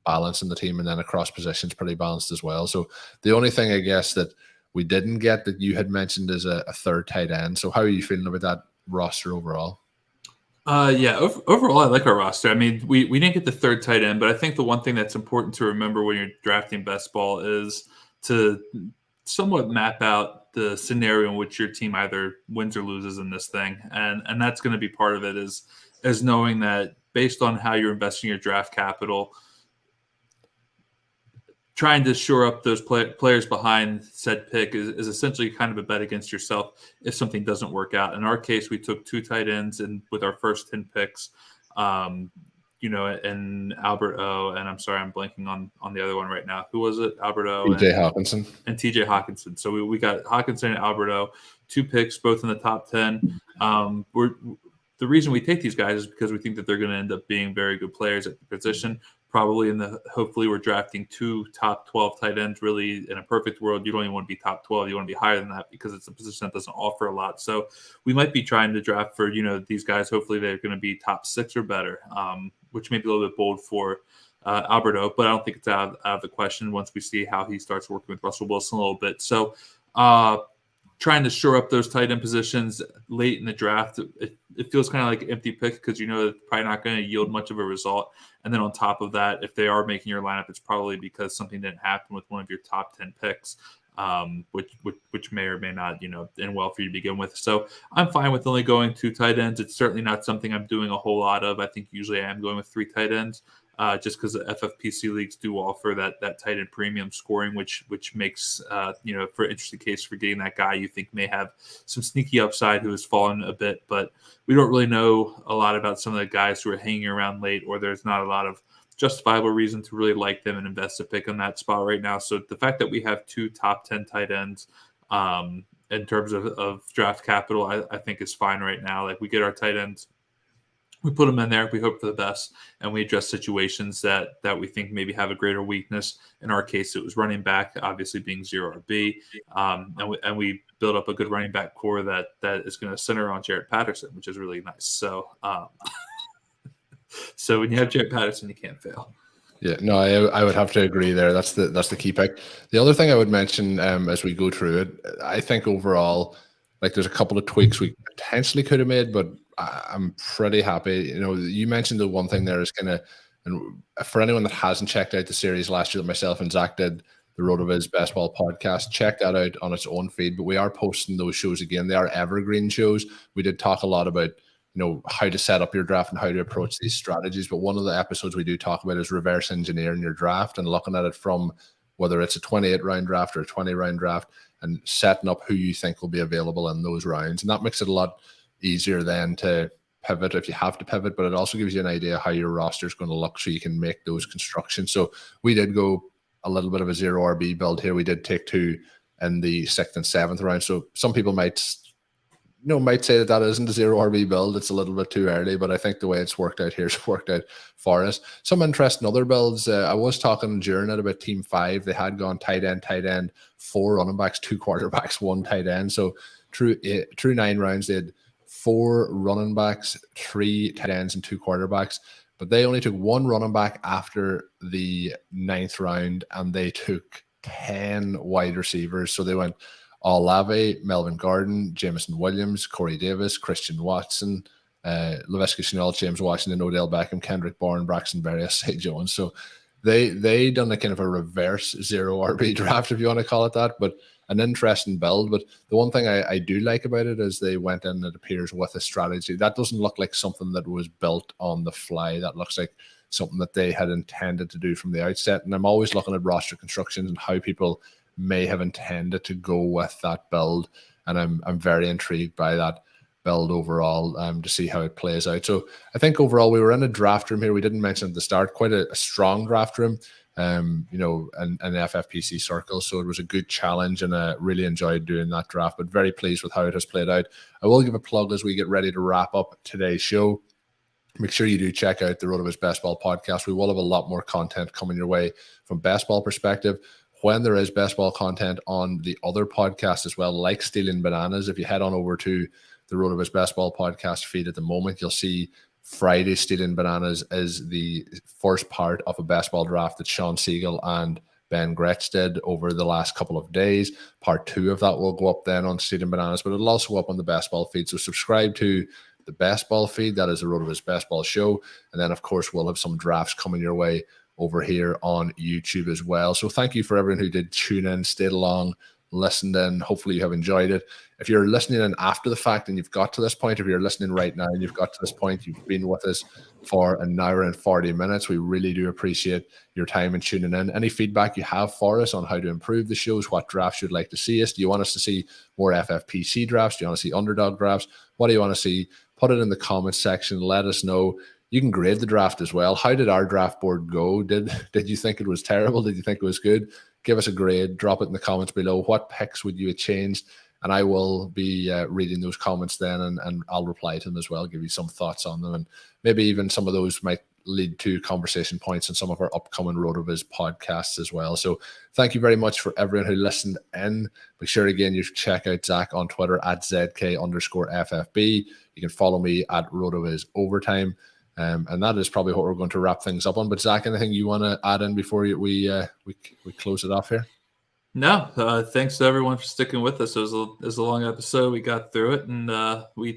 balance in the team, and then across positions pretty balanced as well. So the only thing I guess that we didn't get that you had mentioned is a 3rd tight end. So how are you feeling about that roster overall? Overall, I like our roster. I mean, we didn't get the 3rd tight end, but I think the one thing that's important to remember when you're drafting best ball is to somewhat map out the scenario in which your team either wins or loses in this thing. And that's going to be part of it is knowing that based on how you're investing your draft capital, trying to shore up those players behind said pick is essentially kind of a bet against yourself if something doesn't work out. In our case, we took 2 tight ends and with our first 10 picks, and Albert O, and I'm sorry, I'm blanking on the other one right now. Who was it? Albert O. TJ Hawkinson. And TJ Hawkinson. So we got Hawkinson and Albert O, 2 picks, both in the top 10. The reason we take these guys is because we think that they're going to end up being very good players at the position. Probably hopefully we're drafting 2 top 12 tight ends. Really, in a perfect world, you don't even want to be top 12. You want to be higher than that because it's a position that doesn't offer a lot. So we might be trying to draft for, these guys. Hopefully they're going to be top 6 or better, which may be a little bit bold for Alberto, but I don't think it's out of the question once we see how he starts working with Russell Wilson a little bit. So trying to shore up those tight end positions late in the draft, it feels kind of like an empty pick because it's probably not going to yield much of a result. And then on top of that, if they are making your lineup, it's probably because something didn't happen with one of your top 10 picks, which may or may not, end well for you to begin with. So I'm fine with only going 2 tight ends. It's certainly not something I'm doing a whole lot of. I think usually I am going with 3 tight ends. Just because the FFPC leagues do offer that tight end premium scoring, which makes, for interesting case for getting that guy you think may have some sneaky upside who has fallen a bit. But we don't really know a lot about some of the guys who are hanging around late, or there's not a lot of justifiable reason to really like them and invest a pick on that spot right now. So the fact that we have 2 top 10 tight ends in terms of draft capital, I think is fine right now. Like we get our tight ends, we put them in there, we hope for the best, and we address situations that we think maybe have a greater weakness. In our case, it was running back, obviously being 0 RB, and we build up a good running back core that is going to center on Jared Patterson, which is really nice. So, so when you have Jared Patterson, you can't fail. Yeah, no, I would have to agree there. That's the key pick. The other thing I would mention as we go through it, I think overall, like there's a couple of tweaks we potentially could have made, but I'm pretty happy. You know, you mentioned the one thing there is kind of, and for anyone that hasn't checked out the series last year that myself and Zach did, the RotoViz Best Ball podcast, check that out on its own feed. But we are posting those shows again. They are evergreen shows. We did talk a lot about, you know, how to set up your draft and how to approach these strategies. But one of the episodes we do talk about is reverse engineering your draft and looking at it from whether it's a 28-round draft or a 20-round draft and setting up who you think will be available in those rounds. And that makes it a lot easier then to pivot if you have to pivot, but it also gives you an idea how your roster is going to look so you can make those constructions. So we did go a little bit of a 0 RB build here. We did take 2 in the 6th and 7th round. So some people might say that isn't a 0 RB build. It's a little bit too early, but I think the way it's worked out here has worked out for us. Some interesting other builds. I was talking during it about Team 5. They had gone tight end, 4 running backs, 2 quarterbacks, 1 tight end. So through 9 rounds, they had 4 running backs, 3 tight ends, and 2 quarterbacks. But they only took 1 running back after the 9th round, and they took 10 wide receivers. So they went Olave, Melvin Gordon, Jameson Williams, Corey Davis, Christian Watson, Laviska Shenault, James Washington, Odell Beckham, Kendrick Bourne, Braxton Berrios, Zay Jones. So they done a kind of a reverse 0 RB draft, if you want to call it that, but an interesting build. But the one thing I do like about it is they went in, it appears, with a strategy. That doesn't look like something that was built on the fly. That looks like something that they had intended to do from the outset. And I'm always looking at roster constructions and how people may have intended to go with that build. And I'm very intrigued by that build overall to see how it plays out. So I think overall we were in a draft room here. We didn't mention at the start, quite a strong draft room, you know, an FFPC circle. So it was a good challenge and I really enjoyed doing that draft, but very pleased with how it has played out. I will give a plug as we get ready to wrap up today's show. Make sure you do check out the RotoViz Best Ball podcast. We will have a lot more content coming your way from best ball perspective. When there is best ball content on the other podcast as well, like Stealing Bananas, if you head on over to the RotoViz Best Ball podcast feed at the moment, you'll see Friday Stealing Bananas is the first part of a best ball draft that Sean Siegel and Ben Gretsch did over the last couple of days. Part 2 of that will go up then on Stealing Bananas, but it'll also go up on the best ball feed. So subscribe to the best ball feed. That is the RotoViz Best Ball show. And then, of course, we'll have some drafts coming your way over here on YouTube as well. So thank you for everyone who did tune in, stayed along, listened in. Hopefully you have enjoyed it. If you're listening in after the fact and you've got to this point, if you're listening right now and you've got to this point, you've been with us for an hour and 40 minutes, we really do appreciate your time and tuning in. Any feedback you have for us on how to improve the shows, what drafts you'd like to see us, do you want us to see more FFPC drafts, do you want to see underdog drafts, what do you want to see? Put it in the comments section, let us know. You can grade the draft as well. How did our draft board go? Did you think it was terrible? Did you think it was good? Give us a grade. Drop it in the comments below. What picks would you have changed? And I will be reading those comments then, and I'll reply to them as well, give you some thoughts on them. And maybe even some of those might lead to conversation points in some of our upcoming RotoViz podcasts as well. So thank you very much for everyone who listened in. Make sure, again, you check out Zach on Twitter at ZK_FFB. You can follow me at RotoViz Overtime. And that is probably what we're going to wrap things up on. But Zach, anything you want to add in before we close it off here? No, thanks to everyone for sticking with us. It was a long episode. We got through it, and we're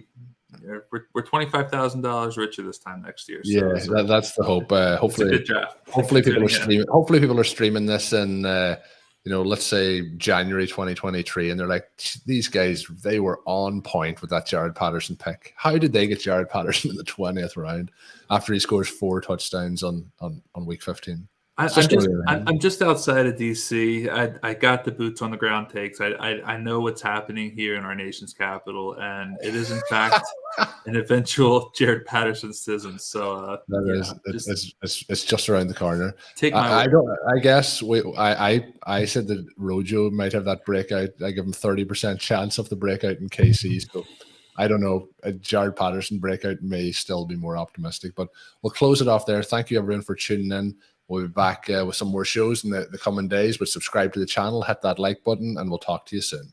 $25,000 richer this time next year. So, yeah, that's the hope. Hopefully, it's a good draft. Hopefully people are streaming. Hopefully people are streaming this in let's say January 2023, and they're like, these guys, they were on point with that Jared Patterson pick. How did they get Jared Patterson in the 20th round after he scores 4 touchdowns on week 15? I'm just outside of DC. I got the boots on the ground takes. I know what's happening here in our nation's capital, and it is in fact an eventual Jared Patterson season. So it's just around the corner. Take my I guess I said that Rojo might have that breakout. I give him 30% chance of the breakout in KC. So I don't know. A Jared Patterson breakout may still be more optimistic, but we'll close it off there. Thank you everyone for tuning in. We'll be back with some more shows in the coming days, but subscribe to the channel, hit that like button, and we'll talk to you soon.